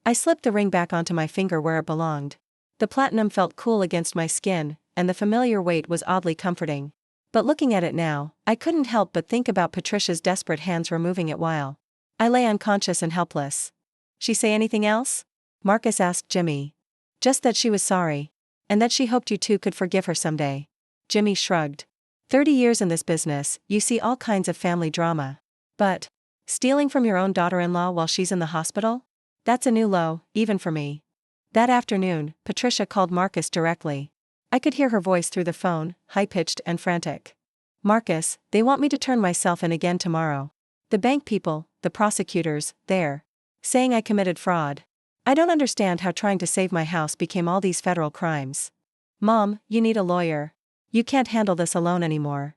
I slipped the ring back onto my finger where it belonged. The platinum felt cool against my skin, and the familiar weight was oddly comforting. But looking at it now, I couldn't help but think about Patricia's desperate hands removing it while I lay unconscious and helpless. She say anything else? Marcus asked Jimmy. Just that she was sorry. And that she hoped you two could forgive her someday. Jimmy shrugged. 30 years in this business, you see all kinds of family drama. But stealing from your own daughter-in-law while she's in the hospital? That's a new low, even for me. That afternoon, Patricia called Marcus directly. I could hear her voice through the phone, high-pitched and frantic. Marcus, they want me to turn myself in again tomorrow. The bank people, the prosecutors, they're saying I committed fraud. I don't understand how trying to save my house became all these federal crimes. Mom, you need a lawyer. You can't handle this alone anymore.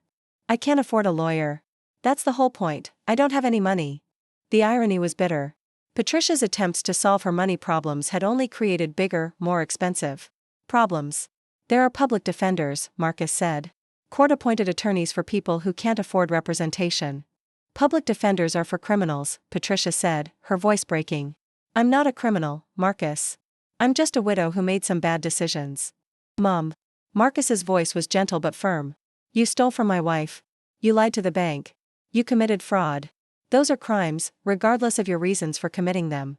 I can't afford a lawyer. That's the whole point, I don't have any money. The irony was bitter. Patricia's attempts to solve her money problems had only created bigger, more expensive problems. There are public defenders, Marcus said. Court-appointed attorneys for people who can't afford representation. Public defenders are for criminals, Patricia said, her voice breaking. I'm not a criminal, Marcus. I'm just a widow who made some bad decisions. Mom. Marcus's voice was gentle but firm. You stole from my wife. You lied to the bank. You committed fraud. Those are crimes, regardless of your reasons for committing them.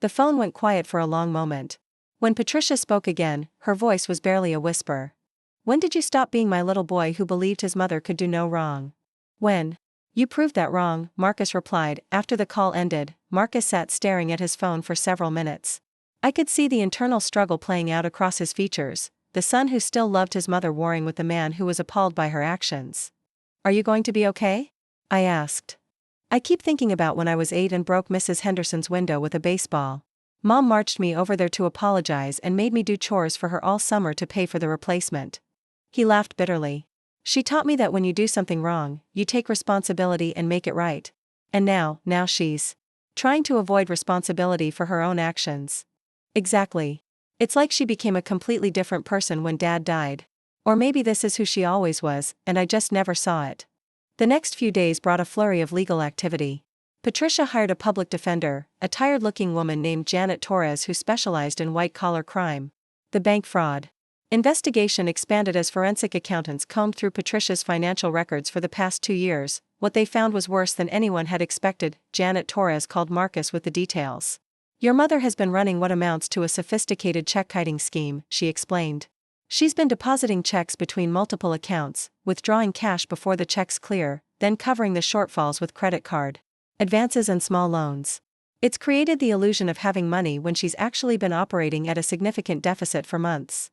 The phone went quiet for a long moment. When Patricia spoke again, her voice was barely a whisper. When did you stop being my little boy who believed his mother could do no wrong? When? You proved that wrong, Marcus replied. After the call ended, Marcus sat staring at his phone for several minutes. I could see the internal struggle playing out across his features, the son who still loved his mother warring with the man who was appalled by her actions. Are you going to be okay? I asked. I keep thinking about when I was 8 and broke Mrs. Henderson's window with a baseball. Mom marched me over there to apologize and made me do chores for her all summer to pay for the replacement. He laughed bitterly. She taught me that when you do something wrong, you take responsibility and make it right. And now she's trying to avoid responsibility for her own actions. Exactly. It's like she became a completely different person when Dad died. Or maybe this is who she always was, and I just never saw it. The next few days brought a flurry of legal activity. Patricia hired a public defender, a tired-looking woman named Janet Torres who specialized in white-collar crime. The bank fraud investigation expanded as forensic accountants combed through Patricia's financial records for the past 2 years. What they found was worse than anyone had expected. Janet Torres called Marcus with the details. Your mother has been running what amounts to a sophisticated check-kiting scheme, she explained. She's been depositing checks between multiple accounts, withdrawing cash before the checks clear, then covering the shortfalls with credit card advances and small loans. It's created the illusion of having money when she's actually been operating at a significant deficit for months.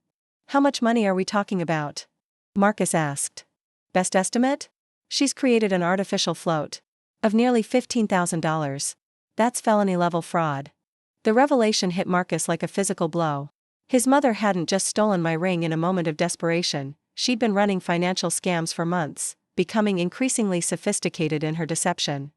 How much money are we talking about? Marcus asked. Best estimate? She's created an artificial float of nearly $15,000. That's felony-level fraud. The revelation hit Marcus like a physical blow. His mother hadn't just stolen my ring in a moment of desperation, she'd been running financial scams for months, becoming increasingly sophisticated in her deception.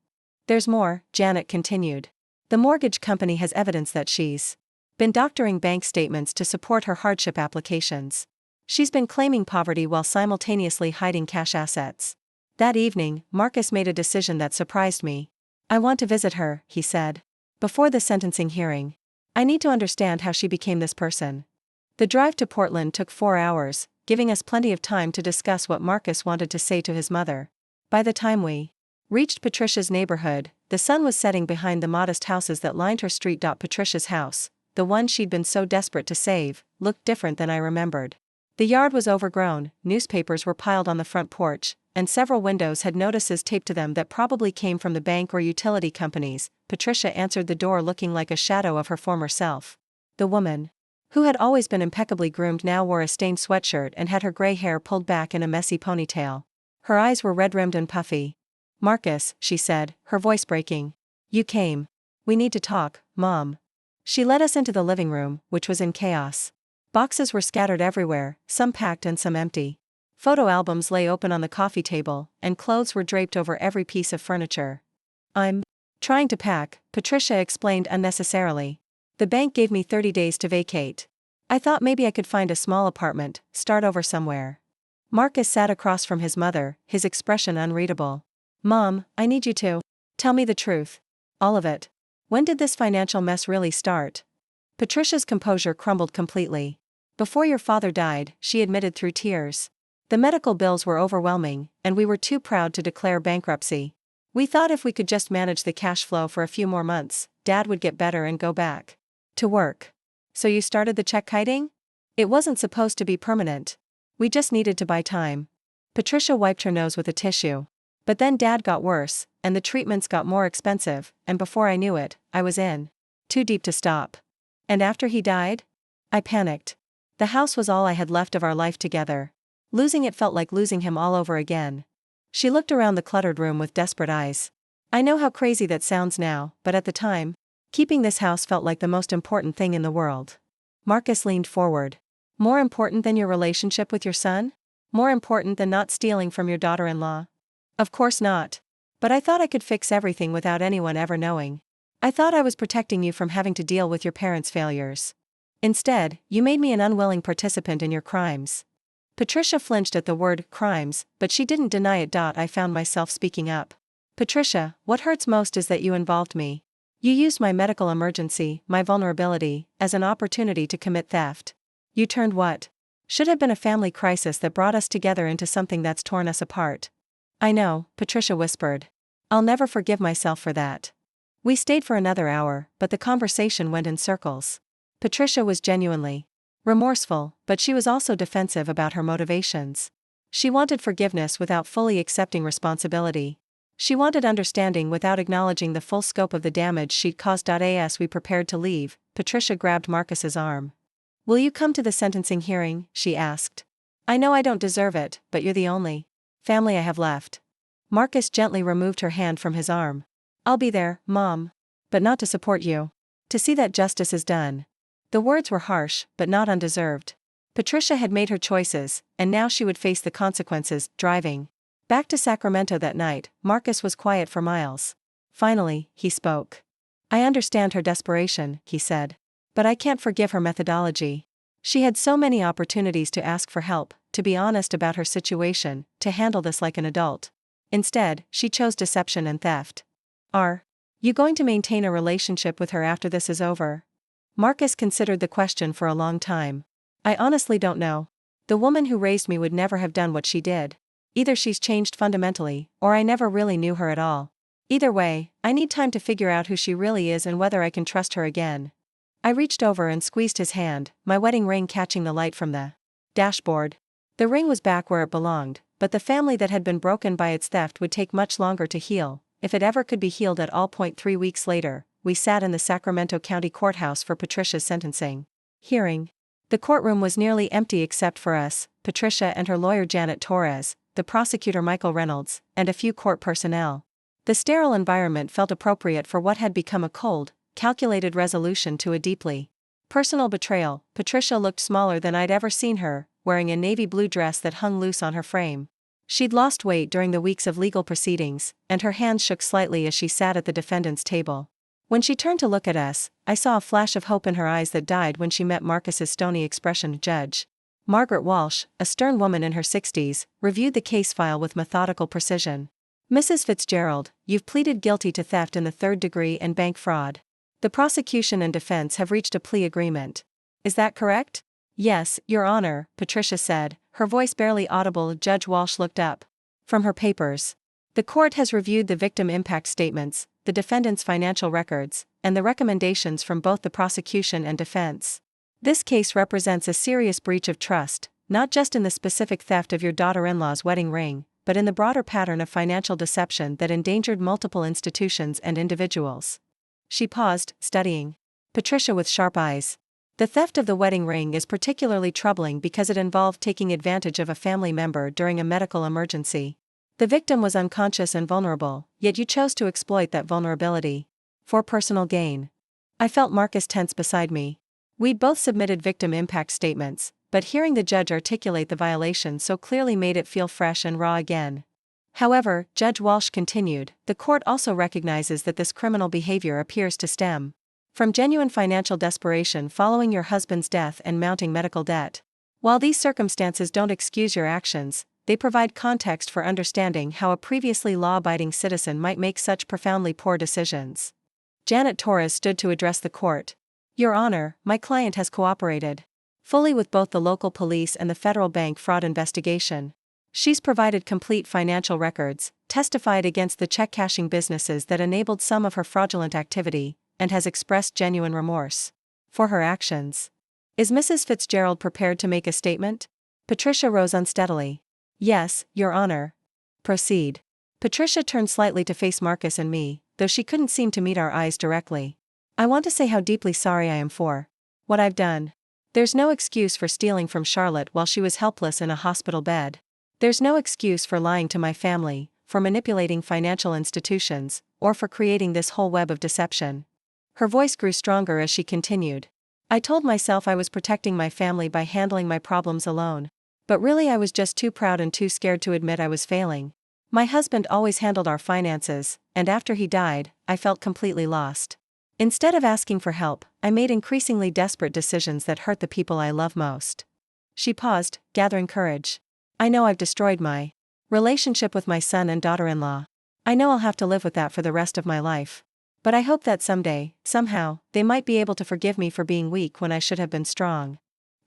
There's more, Janet continued. The mortgage company has evidence that she's been doctoring bank statements to support her hardship applications. She's been claiming poverty while simultaneously hiding cash assets. That evening, Marcus made a decision that surprised me. I want to visit her, he said. Before the sentencing hearing. I need to understand how she became this person. The drive to Portland took 4 hours, giving us plenty of time to discuss what Marcus wanted to say to his mother. By the time we reached Patricia's neighborhood, the sun was setting behind the modest houses that lined her street. Patricia's house, the one she'd been so desperate to save, looked different than I remembered. The yard was overgrown, newspapers were piled on the front porch, and several windows had notices taped to them that probably came from the bank or utility companies. Patricia answered the door looking like a shadow of her former self. The woman, who had always been impeccably groomed, now wore a stained sweatshirt and had her gray hair pulled back in a messy ponytail. Her eyes were red-rimmed and puffy. Marcus, she said, her voice breaking. You came. We need to talk, Mom. She led us into the living room, which was in chaos. Boxes were scattered everywhere, some packed and some empty. Photo albums lay open on the coffee table, and clothes were draped over every piece of furniture. I'm trying to pack, Patricia explained unnecessarily. The bank gave me 30 days to vacate. I thought maybe I could find a small apartment, start over somewhere. Marcus sat across from his mother, his expression unreadable. Mom, I need you to tell me the truth. All of it. When did this financial mess really start? Patricia's composure crumbled completely. Before your father died, she admitted through tears. The medical bills were overwhelming, and we were too proud to declare bankruptcy. We thought if we could just manage the cash flow for a few more months, Dad would get better and go back to work. So you started the check kiting? It wasn't supposed to be permanent. We just needed to buy time. Patricia wiped her nose with a tissue. But then Dad got worse, and the treatments got more expensive, and before I knew it, I was in too deep to stop. And after he died? I panicked. The house was all I had left of our life together. Losing it felt like losing him all over again. She looked around the cluttered room with desperate eyes. I know how crazy that sounds now, but at the time, keeping this house felt like the most important thing in the world. Marcus leaned forward. More important than your relationship with your son? More important than not stealing from your daughter-in-law? Of course not. But I thought I could fix everything without anyone ever knowing. I thought I was protecting you from having to deal with your parents' failures. Instead, you made me an unwilling participant in your crimes. Patricia flinched at the word crimes, but she didn't deny it. I found myself speaking up. Patricia, what hurts most is that you involved me. You used my medical emergency, my vulnerability, as an opportunity to commit theft. You turned what should have been a family crisis that brought us together into something that's torn us apart. I know, Patricia whispered. I'll never forgive myself for that. We stayed for another hour, but the conversation went in circles. Patricia was genuinely remorseful, but she was also defensive about her motivations. She wanted forgiveness without fully accepting responsibility. She wanted understanding without acknowledging the full scope of the damage she'd caused. As we prepared to leave, Patricia grabbed Marcus's arm. Will you come to the sentencing hearing? She asked. I know I don't deserve it, but you're the only family I have left. Marcus gently removed her hand from his arm. I'll be there, Mom. But not to support you. To see that justice is done. The words were harsh, but not undeserved. Patricia had made her choices, and now she would face the consequences. Driving back to Sacramento that night, Marcus was quiet for miles. Finally, he spoke. I understand her desperation, he said. But I can't forgive her methodology. She had so many opportunities to ask for help, to be honest about her situation, to handle this like an adult. Instead, she chose deception and theft. Are you going to maintain a relationship with her after this is over? Marcus considered the question for a long time. I honestly don't know. The woman who raised me would never have done what she did. Either she's changed fundamentally, or I never really knew her at all. Either way, I need time to figure out who she really is and whether I can trust her again. I reached over and squeezed his hand, my wedding ring catching the light from the dashboard. The ring was back where it belonged, but the family that had been broken by its theft would take much longer to heal, if it ever could be healed at all. 3 weeks later, we sat in the Sacramento County Courthouse for Patricia's sentencing hearing. The courtroom was nearly empty except for us, Patricia and her lawyer Janet Torres, the prosecutor Michael Reynolds, and a few court personnel. The sterile environment felt appropriate for what had become a cold, calculated resolution to a deeply personal betrayal. Patricia looked smaller than I'd ever seen her, wearing a navy blue dress that hung loose on her frame. She'd lost weight during the weeks of legal proceedings, and her hands shook slightly as she sat at the defendant's table. When she turned to look at us, I saw a flash of hope in her eyes that died when she met Marcus's stony expression. Judge Margaret Walsh, a stern woman in her 60s, reviewed the case file with methodical precision. Mrs. Fitzgerald, you've pleaded guilty to theft in the 3rd degree and bank fraud. The prosecution and defense have reached a plea agreement. Is that correct? Yes, Your Honor, Patricia said, her voice barely audible. Judge Walsh looked up from her papers. The court has reviewed the victim impact statements, the defendant's financial records, and the recommendations from both the prosecution and defense. This case represents a serious breach of trust, not just in the specific theft of your daughter-in-law's wedding ring, but in the broader pattern of financial deception that endangered multiple institutions and individuals. She paused, studying Patricia with sharp eyes. The theft of the wedding ring is particularly troubling because it involved taking advantage of a family member during a medical emergency. The victim was unconscious and vulnerable, yet you chose to exploit that vulnerability for personal gain. I felt Marcus tense beside me. We'd both submitted victim impact statements, but hearing the judge articulate the violation so clearly made it feel fresh and raw again. However, Judge Walsh continued, the court also recognizes that this criminal behavior appears to stem from genuine financial desperation following your husband's death and mounting medical debt. While these circumstances don't excuse your actions, they provide context for understanding how a previously law-abiding citizen might make such profoundly poor decisions. Janet Torres stood to address the court. Your Honor, my client has cooperated fully with both the local police and the federal bank fraud investigation. She's provided complete financial records, testified against the check-cashing businesses that enabled some of her fraudulent activity, and has expressed genuine remorse for her actions. Is Mrs. Fitzgerald prepared to make a statement? Patricia rose unsteadily. Yes, Your Honor. Proceed. Patricia turned slightly to face Marcus and me, though she couldn't seem to meet our eyes directly. I want to say how deeply sorry I am for what I've done. There's no excuse for stealing from Charlotte while she was helpless in a hospital bed. There's no excuse for lying to my family, for manipulating financial institutions, or for creating this whole web of deception. Her voice grew stronger as she continued. I told myself I was protecting my family by handling my problems alone. But really I was just too proud and too scared to admit I was failing. My husband always handled our finances, and after he died, I felt completely lost. Instead of asking for help, I made increasingly desperate decisions that hurt the people I love most. She paused, gathering courage. I know I've destroyed my relationship with my son and daughter-in-law. I know I'll have to live with that for the rest of my life. But I hope that someday, somehow, they might be able to forgive me for being weak when I should have been strong.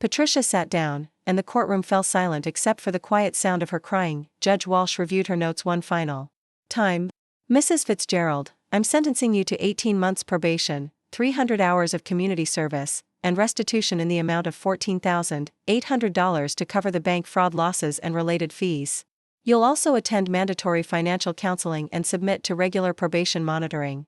Patricia sat down, and the courtroom fell silent except for the quiet sound of her crying. Judge Walsh reviewed her notes one final time. Mrs. Fitzgerald, I'm sentencing you to 18 months probation, 300 hours of community service, and restitution in the amount of $14,800 to cover the bank fraud losses and related fees. You'll also attend mandatory financial counseling and submit to regular probation monitoring.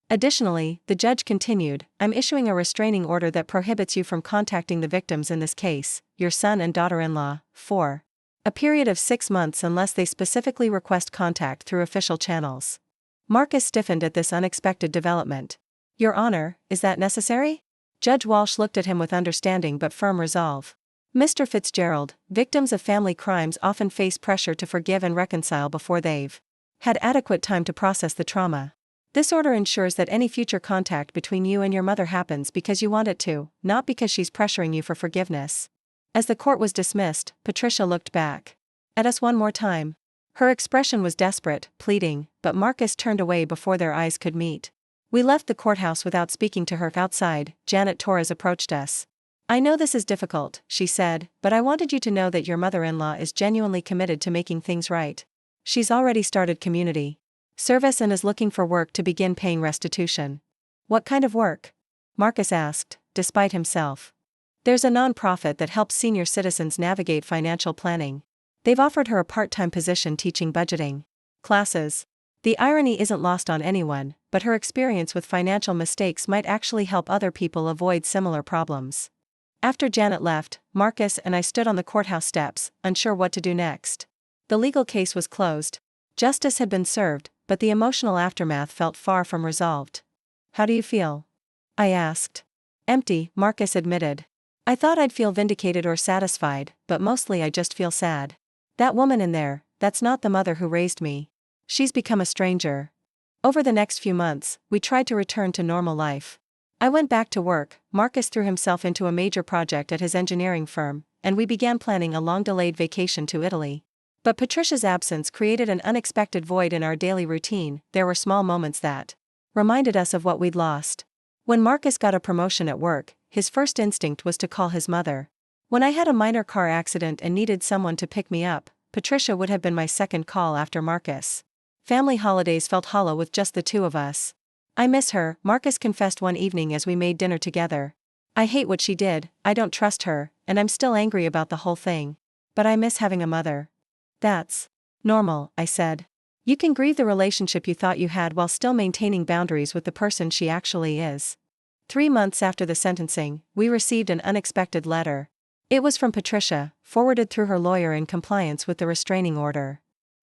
Additionally, the judge continued, I'm issuing a restraining order that prohibits you from contacting the victims in this case, your son and daughter-in-law, for a period of 6 months unless they specifically request contact through official channels. Marcus stiffened at this unexpected development. Your Honor, is that necessary? Judge Walsh looked at him with understanding but firm resolve. Mr. Fitzgerald, victims of family crimes often face pressure to forgive and reconcile before they've had adequate time to process the trauma. This order ensures that any future contact between you and your mother happens because you want it to, not because she's pressuring you for forgiveness. As the court was dismissed, Patricia looked back at us one more time. Her expression was desperate, pleading, but Marcus turned away before their eyes could meet. We left the courthouse without speaking to her. Outside, Janet Torres approached us. I know this is difficult, she said, but I wanted you to know that your mother-in-law is genuinely committed to making things right. She's already started community service and is looking for work to begin paying restitution. What kind of work? Marcus asked, despite himself. There's a non-profit that helps senior citizens navigate financial planning. They've offered her a part-time position teaching budgeting classes. The irony isn't lost on anyone, but her experience with financial mistakes might actually help other people avoid similar problems. After Janet left, Marcus and I stood on the courthouse steps, unsure what to do next. The legal case was closed. Justice had been served, but the emotional aftermath felt far from resolved. How do you feel? I asked. Empty, Marcus admitted. I thought I'd feel vindicated or satisfied, but mostly I just feel sad. That woman in there, that's not the mother who raised me. She's become a stranger. Over the next few months, we tried to return to normal life. I went back to work, Marcus threw himself into a major project at his engineering firm, and we began planning a long-delayed vacation to Italy. But Patricia's absence created an unexpected void in our daily routine. There were small moments that reminded us of what we'd lost. When Marcus got a promotion at work, his first instinct was to call his mother. When I had a minor car accident and needed someone to pick me up, Patricia would have been my second call after Marcus. Family holidays felt hollow with just the two of us. I miss her, Marcus confessed one evening as we made dinner together. I hate what she did, I don't trust her, and I'm still angry about the whole thing. But I miss having a mother. That's normal, I said. You can grieve the relationship you thought you had while still maintaining boundaries with the person she actually is. 3 months after the sentencing, we received an unexpected letter. It was from Patricia, forwarded through her lawyer in compliance with the restraining order.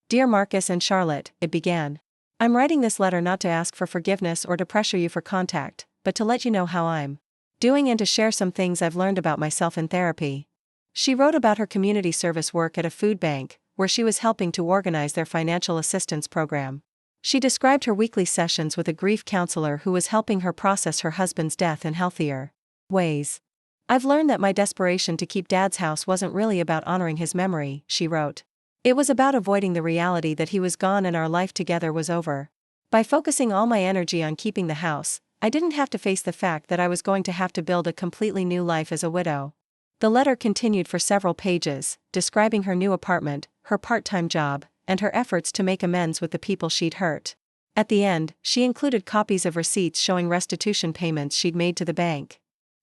Dear Marcus and Charlotte, it began. I'm writing this letter not to ask for forgiveness or to pressure you for contact, but to let you know how I'm doing and to share some things I've learned about myself in therapy. She wrote about her community service work at a food bank, where she was helping to organize their financial assistance program. She described her weekly sessions with a grief counselor who was helping her process her husband's death in healthier ways. "I've learned that my desperation to keep Dad's house wasn't really about honoring his memory," she wrote. "It was about avoiding the reality that he was gone and our life together was over. By focusing all my energy on keeping the house, I didn't have to face the fact that I was going to have to build a completely new life as a widow." The letter continued for several pages, describing her new apartment, her part-time job, and her efforts to make amends with the people she'd hurt. At the end, she included copies of receipts showing restitution payments she'd made to the bank.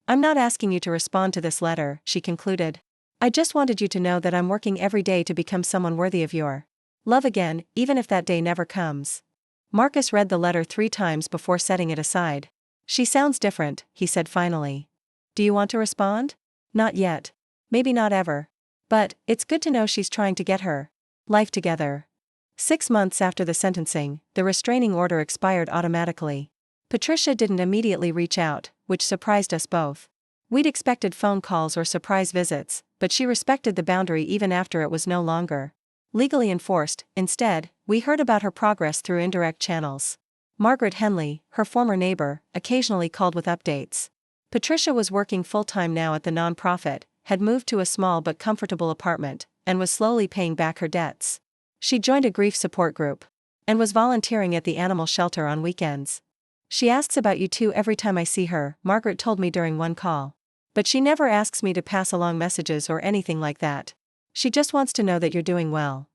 "I'm not asking you to respond to this letter," she concluded. "I just wanted you to know that I'm working every day to become someone worthy of your love again, even if that day never comes." Marcus read the letter 3 times before setting it aside. "She sounds different," he said finally. "Do you want to respond?" "Not yet. Maybe not ever. But it's good to know she's trying to get her life together." 6 months after the sentencing, the restraining order expired automatically. Patricia didn't immediately reach out, which surprised us both. We'd expected phone calls or surprise visits, but she respected the boundary even after it was no longer legally enforced. Instead, we heard about her progress through indirect channels. Margaret Henley, her former neighbor, occasionally called with updates. Patricia was working full-time now at the nonprofit, had moved to a small but comfortable apartment, and was slowly paying back her debts. She joined a grief support group and was volunteering at the animal shelter on weekends. "She asks about you too every time I see her," Margaret told me during one call. "But she never asks me to pass along messages or anything like that. She just wants to know that you're doing well."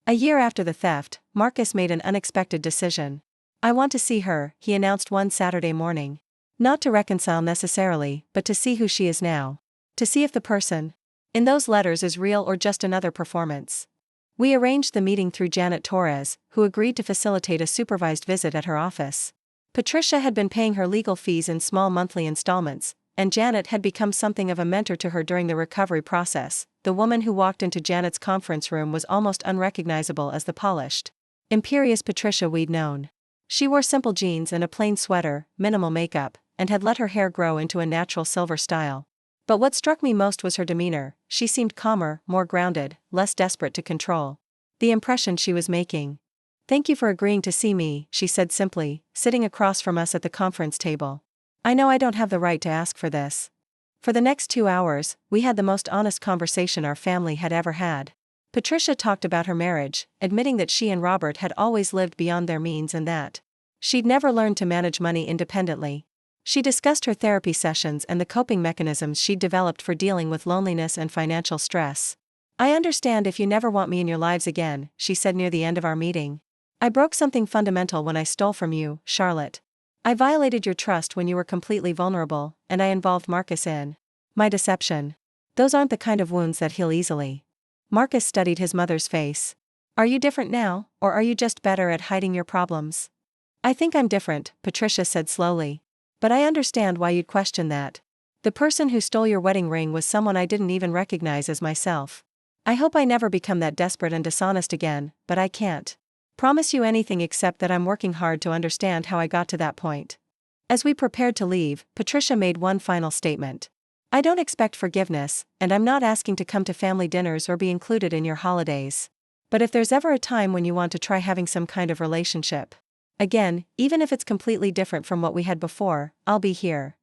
A year after the theft, Marcus made an unexpected decision. "I want to see her," he announced one Saturday morning. "Not to reconcile necessarily, but to see who she is now. To see if the person in those letters is real or just another performance." We arranged the meeting through Janet Torres, who agreed to facilitate a supervised visit at her office. Patricia had been paying her legal fees in small monthly installments, and Janet had become something of a mentor to her during the recovery process. The woman who walked into Janet's conference room was almost unrecognizable as the polished, imperious Patricia we'd known. She wore simple jeans and a plain sweater, minimal makeup, and had let her hair grow into a natural silver style. But what struck me most was her demeanor. She seemed calmer, more grounded, less desperate to control the impression she was making. "Thank you for agreeing to see me," she said simply, sitting across from us at the conference table. "I know I don't have the right to ask for this." For the next 2 hours, we had the most honest conversation our family had ever had. Patricia talked about her marriage, admitting that she and Robert had always lived beyond their means and that she'd never learned to manage money independently. She discussed her therapy sessions and the coping mechanisms she'd developed for dealing with loneliness and financial stress. "I understand if you never want me in your lives again," she said near the end of our meeting. "I broke something fundamental when I stole from you, Charlotte. I violated your trust when you were completely vulnerable, and I involved Marcus in my deception. Those aren't the kind of wounds that heal easily." Marcus studied his mother's face. "Are you different now, or are you just better at hiding your problems?" "I think I'm different," Patricia said slowly. "But I understand why you'd question that. The person who stole your wedding ring was someone I didn't even recognize as myself. I hope I never become that desperate and dishonest again, but I can't promise you anything except that I'm working hard to understand how I got to that point." As we prepared to leave, Patricia made one final statement. "I don't expect forgiveness, and I'm not asking to come to family dinners or be included in your holidays. But if there's ever a time when you want to try having some kind of relationship again, even if it's completely different from what we had before, I'll be here."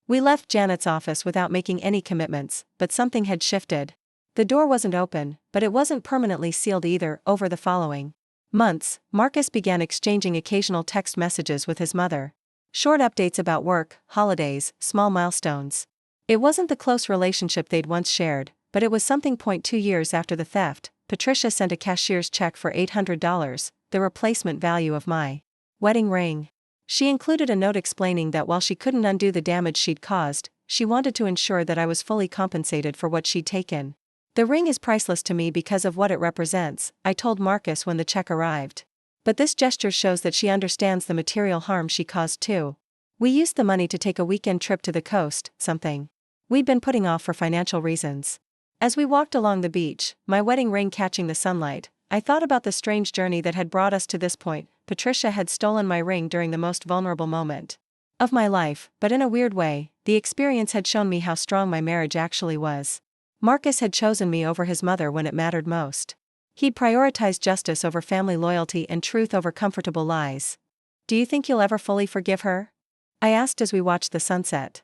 We left Janet's office without making any commitments, but something had shifted. The door wasn't open, but it wasn't permanently sealed either. Over the following months, Marcus began exchanging occasional text messages with his mother. Short updates about work, holidays, small milestones. It wasn't the close relationship they'd once shared, but it was something. 2 years after the theft, Patricia sent a cashier's check for $800, the replacement value of my wedding ring. She included a note explaining that while she couldn't undo the damage she'd caused, she wanted to ensure that I was fully compensated for what she'd taken. "The ring is priceless to me because of what it represents," I told Marcus when the check arrived. "But this gesture shows that she understands the material harm she caused too." We used the money to take a weekend trip to the coast, something we'd been putting off for financial reasons. As we walked along the beach, my wedding ring catching the sunlight, I thought about the strange journey that had brought us to this point. Patricia had stolen my ring during the most vulnerable moment of my life, but in a weird way, the experience had shown me how strong my marriage actually was. Marcus had chosen me over his mother when it mattered most. He'd prioritize justice over family loyalty and truth over comfortable lies. Do you think you'll ever fully forgive her? I asked as we watched the sunset.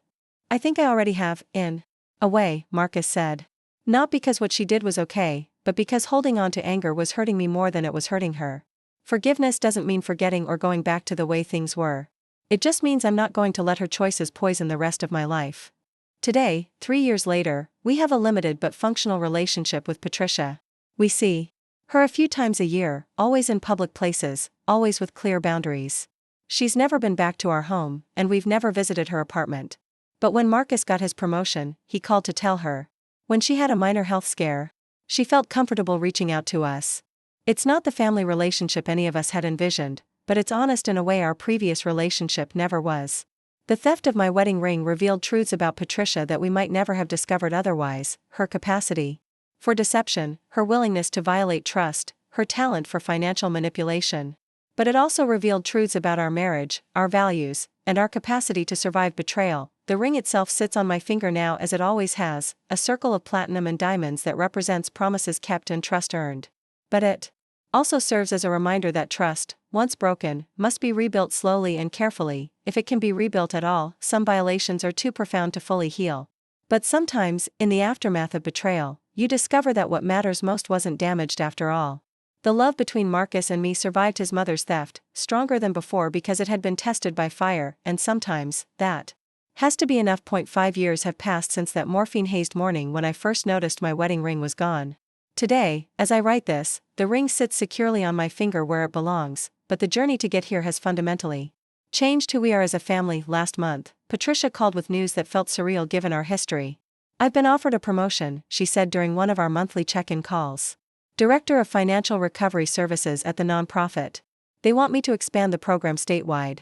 I think I already have, in a way, Marcus said. Not because what she did was okay, but because holding on to anger was hurting me more than it was hurting her. Forgiveness doesn't mean forgetting or going back to the way things were. It just means I'm not going to let her choices poison the rest of my life. Today, 3 years later, we have a limited but functional relationship with Patricia. We see her a few times a year, always in public places, always with clear boundaries. She's never been back to our home, and we've never visited her apartment. But when Marcus got his promotion, he called to tell her. When she had a minor health scare, she felt comfortable reaching out to us. It's not the family relationship any of us had envisioned, but it's honest in a way our previous relationship never was. The theft of my wedding ring revealed truths about Patricia that we might never have discovered otherwise: her capacity for deception, her willingness to violate trust, her talent for financial manipulation. But it also revealed truths about our marriage, our values, and our capacity to survive betrayal. The ring itself sits on my finger now as it always has, a circle of platinum and diamonds that represents promises kept and trust earned. But it also serves as a reminder that trust, once broken, must be rebuilt slowly and carefully. If it can be rebuilt at all, some violations are too profound to fully heal. But sometimes, in the aftermath of betrayal, you discover that what matters most wasn't damaged after all. The love between Marcus and me survived his mother's theft, stronger than before because it had been tested by fire, and sometimes, that has to be enough. 5 years have passed since that morphine-hazed morning when I first noticed my wedding ring was gone. Today, as I write this, the ring sits securely on my finger where it belongs, but the journey to get here has fundamentally changed who we are as a family. Last month, Patricia called with news that felt surreal given our history. I've been offered a promotion, she said during one of our monthly check-in calls. Director of Financial Recovery Services at the nonprofit. They want me to expand the program statewide.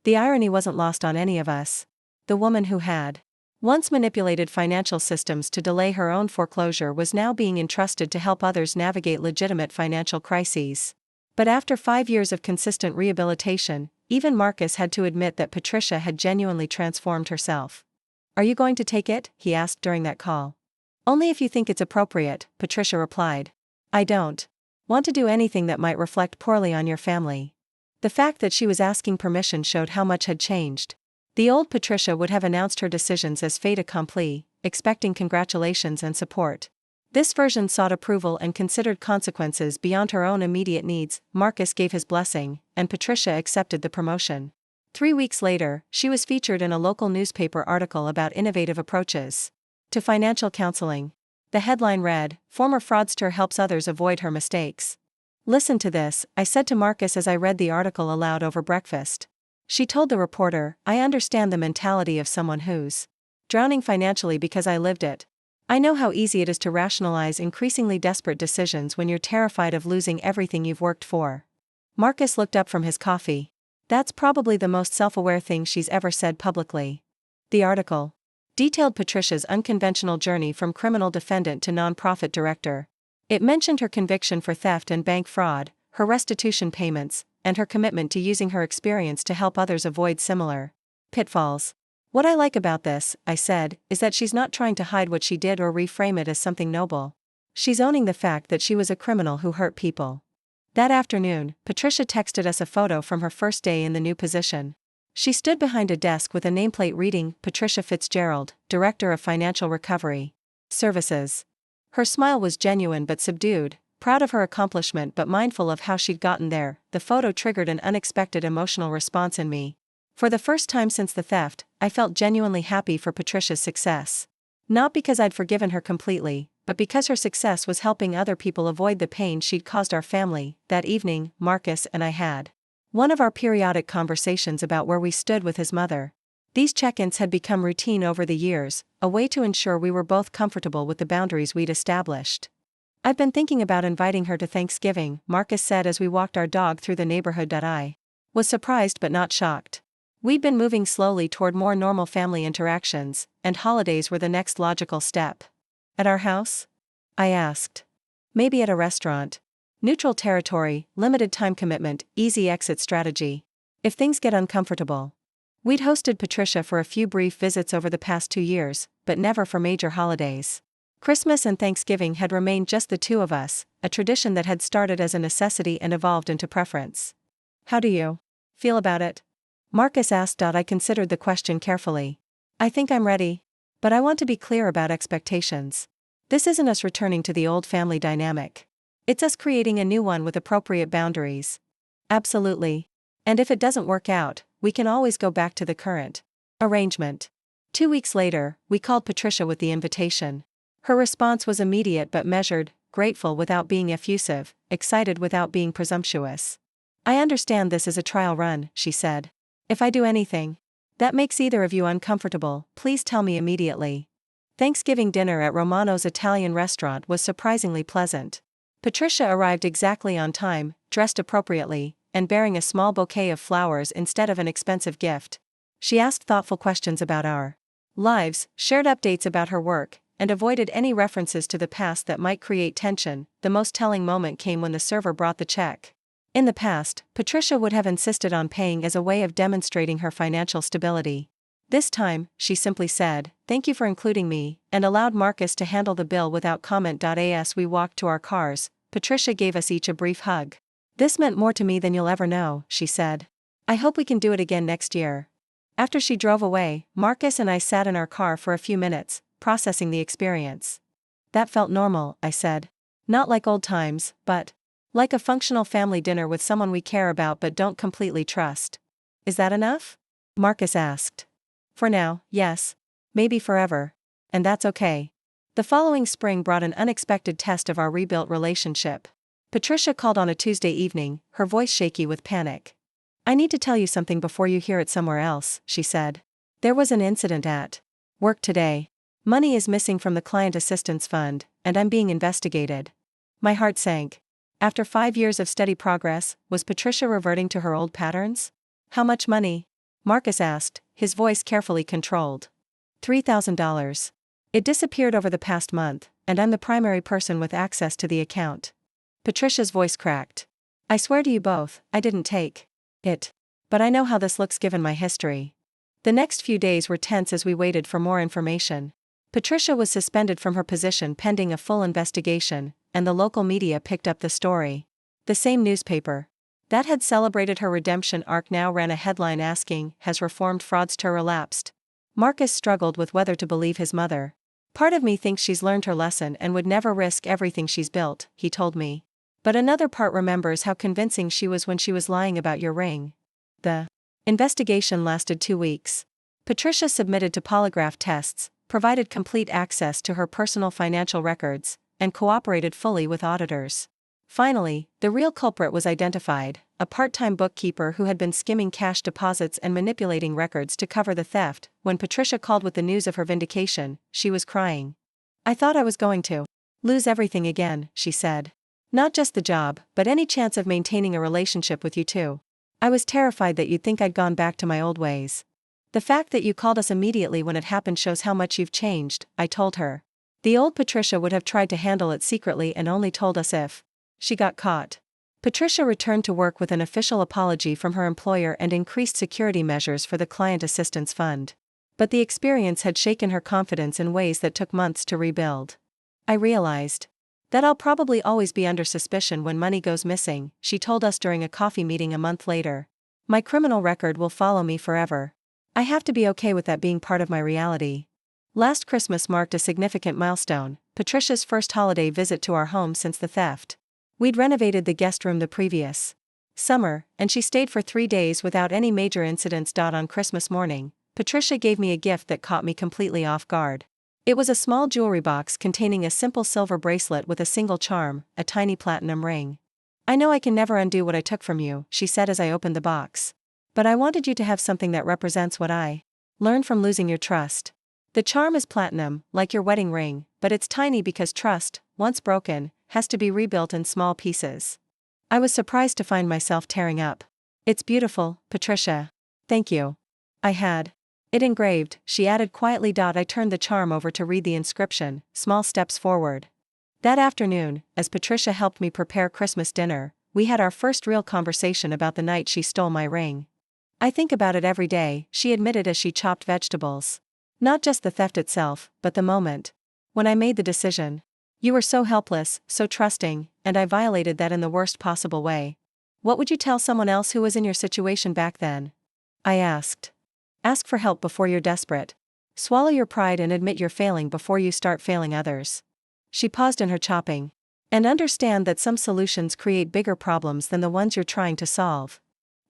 The irony wasn't lost on any of us. The woman who had once manipulated financial systems to delay her own foreclosure was now being entrusted to help others navigate legitimate financial crises. But after 5 years of consistent rehabilitation, even Marcus had to admit that Patricia had genuinely transformed herself. Are you going to take it? He asked during that call. Only if you think it's appropriate, Patricia replied. I don't want to do anything that might reflect poorly on your family. The fact that she was asking permission showed how much had changed. The old Patricia would have announced her decisions as fait accompli, expecting congratulations and support. This version sought approval and considered consequences beyond her own immediate needs. Marcus gave his blessing, and Patricia accepted the promotion. 3 weeks later, she was featured in a local newspaper article about innovative approaches to financial counseling. The headline read, "Former fraudster helps others avoid her mistakes." Listen to this, I said to Marcus as I read the article aloud over breakfast. She told the reporter, I understand the mentality of someone who's drowning financially because I lived it. I know how easy it is to rationalize increasingly desperate decisions when you're terrified of losing everything you've worked for. Marcus looked up from his coffee. That's probably the most self-aware thing she's ever said publicly. The article detailed Patricia's unconventional journey from criminal defendant to nonprofit director. It mentioned her conviction for theft and bank fraud, her restitution payments, and her commitment to using her experience to help others avoid similar pitfalls. What I like about this, I said, is that she's not trying to hide what she did or reframe it as something noble. She's owning the fact that she was a criminal who hurt people. That afternoon, Patricia texted us a photo from her first day in the new position. She stood behind a desk with a nameplate reading, Patricia Fitzgerald, Director of Financial Recovery Services. Her smile was genuine but subdued, proud of her accomplishment but mindful of how she'd gotten there. The photo triggered an unexpected emotional response in me. For the first time since the theft, I felt genuinely happy for Patricia's success. Not because I'd forgiven her completely, but because her success was helping other people avoid the pain she'd caused our family. That evening, Marcus and I had one of our periodic conversations about where we stood with his mother. These check-ins had become routine over the years, a way to ensure we were both comfortable with the boundaries we'd established. I've been thinking about inviting her to Thanksgiving, Marcus said as we walked our dog through the neighborhood. I was surprised but not shocked. We'd been moving slowly toward more normal family interactions, and holidays were the next logical step. At our house? I asked. Maybe at a restaurant. Neutral territory, limited time commitment, easy exit strategy. If things get uncomfortable. We'd hosted Patricia for a few brief visits over the past 2 years, but never for major holidays. Christmas and Thanksgiving had remained just the two of us, a tradition that had started as a necessity and evolved into preference. How do you feel about it? Marcus asked. I considered the question carefully. I think I'm ready. But I want to be clear about expectations. This isn't us returning to the old family dynamic. It's us creating a new one with appropriate boundaries. Absolutely. And if it doesn't work out, we can always go back to the current arrangement. 2 weeks later, we called Patricia with the invitation. Her response was immediate but measured, grateful without being effusive, excited without being presumptuous. I understand this is a trial run, she said. If I do anything that makes either of you uncomfortable, please tell me immediately. Thanksgiving dinner at Romano's Italian restaurant was surprisingly pleasant. Patricia arrived exactly on time, dressed appropriately, and bearing a small bouquet of flowers instead of an expensive gift. She asked thoughtful questions about our lives, shared updates about her work, and avoided any references to the past that might create tension. The most telling moment came when the server brought the check. In the past, Patricia would have insisted on paying as a way of demonstrating her financial stability. This time, she simply said, "Thank you for including me," and allowed Marcus to handle the bill without comment. As we walked to our cars, Patricia gave us each a brief hug. "This meant more to me than you'll ever know," she said. "I hope we can do it again next year." After she drove away, Marcus and I sat in our car for a few minutes, processing the experience. "That felt normal," I said. "Not like old times, but like a functional family dinner with someone we care about but don't completely trust." "Is that enough?" Marcus asked. "For now, yes. Maybe forever. And that's okay." The following spring brought an unexpected test of our rebuilt relationship. Patricia called on a Tuesday evening, her voice shaky with panic. "I need to tell you something before you hear it somewhere else," she said. "There was an incident at work today. Money is missing from the client assistance fund, and I'm being investigated." My heart sank. After 5 years of steady progress, was Patricia reverting to her old patterns? "How much money?" Marcus asked, his voice carefully controlled. $3,000. It disappeared over the past month, and I'm the primary person with access to the account. Patricia's voice cracked. "I swear to you both, I didn't take it. But I know how this looks given my history." The next few days were tense as we waited for more information. Patricia was suspended from her position pending a full investigation, and the local media picked up the story. The same newspaper that had celebrated her redemption arc now ran a headline asking, "Has reformed fraudster relapsed?" Marcus struggled with whether to believe his mother. "Part of me thinks she's learned her lesson and would never risk everything she's built," he told me. "But another part remembers how convincing she was when she was lying about your ring." The investigation lasted 2 weeks. Patricia submitted to polygraph tests, provided complete access to her personal financial records, and cooperated fully with auditors. Finally, the real culprit was identified, a part-time bookkeeper who had been skimming cash deposits and manipulating records to cover the theft. When Patricia called with the news of her vindication, she was crying. "I thought I was going to lose everything again," she said. "Not just the job, but any chance of maintaining a relationship with you too. I was terrified that you'd think I'd gone back to my old ways." "The fact that you called us immediately when it happened shows how much you've changed," I told her. "The old Patricia would have tried to handle it secretly and only told us if she got caught." Patricia returned to work with an official apology from her employer and increased security measures for the client assistance fund. But the experience had shaken her confidence in ways that took months to rebuild. "I realized that I'll probably always be under suspicion when money goes missing," she told us during a coffee meeting a month later. "My criminal record will follow me forever. I have to be okay with that being part of my reality." Last Christmas marked a significant milestone, Patricia's first holiday visit to our home since the theft. We'd renovated the guest room the previous summer, and she stayed for 3 days without any major incidents. On Christmas morning, Patricia gave me a gift that caught me completely off guard. It was a small jewelry box containing a simple silver bracelet with a single charm, a tiny platinum ring. "I know I can never undo what I took from you," she said as I opened the box. "But I wanted you to have something that represents what I learned from losing your trust. The charm is platinum, like your wedding ring, but it's tiny because trust, once broken, has to be rebuilt in small pieces." I was surprised to find myself tearing up. "It's beautiful, Patricia. Thank you. I had it engraved," she added quietly. I turned the charm over to read the inscription, "Small steps forward." That afternoon, as Patricia helped me prepare Christmas dinner, we had our first real conversation about the night she stole my ring. "I think about it every day," she admitted as she chopped vegetables. "Not just the theft itself, but the moment When I made the decision. You were so helpless, so trusting, and I violated that in the worst possible way. What would you tell someone else who was in your situation back then? I asked. Ask for help before you're desperate. Swallow your pride and admit you're failing before you start failing others. She paused in her chopping. And understand that some solutions create bigger problems than the ones you're trying to solve.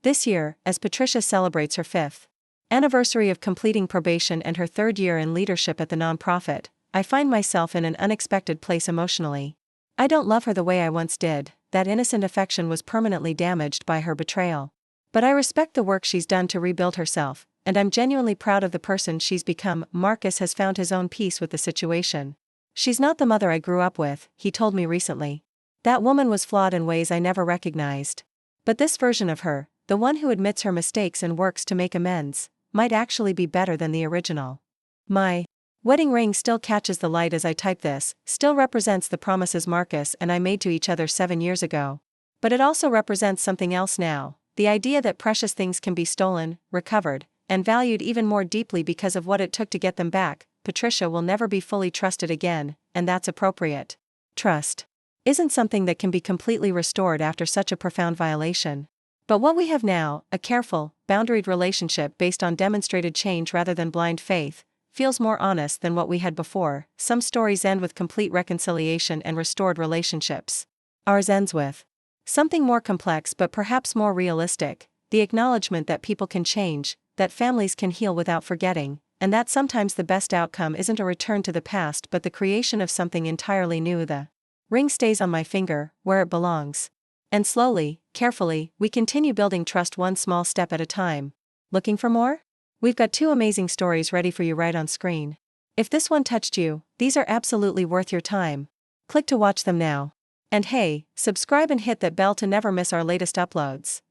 This year, as Patricia celebrates her 5th anniversary of completing probation and her 3rd year in leadership at the nonprofit, I find myself in an unexpected place emotionally. I don't love her the way I once did, that innocent affection was permanently damaged by her betrayal. But I respect the work she's done to rebuild herself, and I'm genuinely proud of the person she's become. Marcus has found his own peace with the situation. She's not the mother I grew up with, he told me recently. That woman was flawed in ways I never recognized. But this version of her, the one who admits her mistakes and works to make amends, might actually be better than the original. My wedding ring still catches the light as I type this, still represents the promises Marcus and I made to each other 7 years ago. But it also represents something else now, the idea that precious things can be stolen, recovered, and valued even more deeply because of what it took to get them back. Patricia will never be fully trusted again, and that's appropriate. Trust isn't something that can be completely restored after such a profound violation. But what we have now, a careful, boundaried relationship based on demonstrated change rather than blind faith, feels more honest than what we had before. Some stories end with complete reconciliation and restored relationships. Ours ends with something more complex but perhaps more realistic, the acknowledgement that people can change, that families can heal without forgetting, and that sometimes the best outcome isn't a return to the past but the creation of something entirely new. The ring stays on my finger, where it belongs. And slowly, carefully, we continue building trust one small step at a time. Looking for more? We've got 2 amazing stories ready for you right on screen. If this one touched you, these are absolutely worth your time. Click to watch them now. And hey, subscribe and hit that bell to never miss our latest uploads.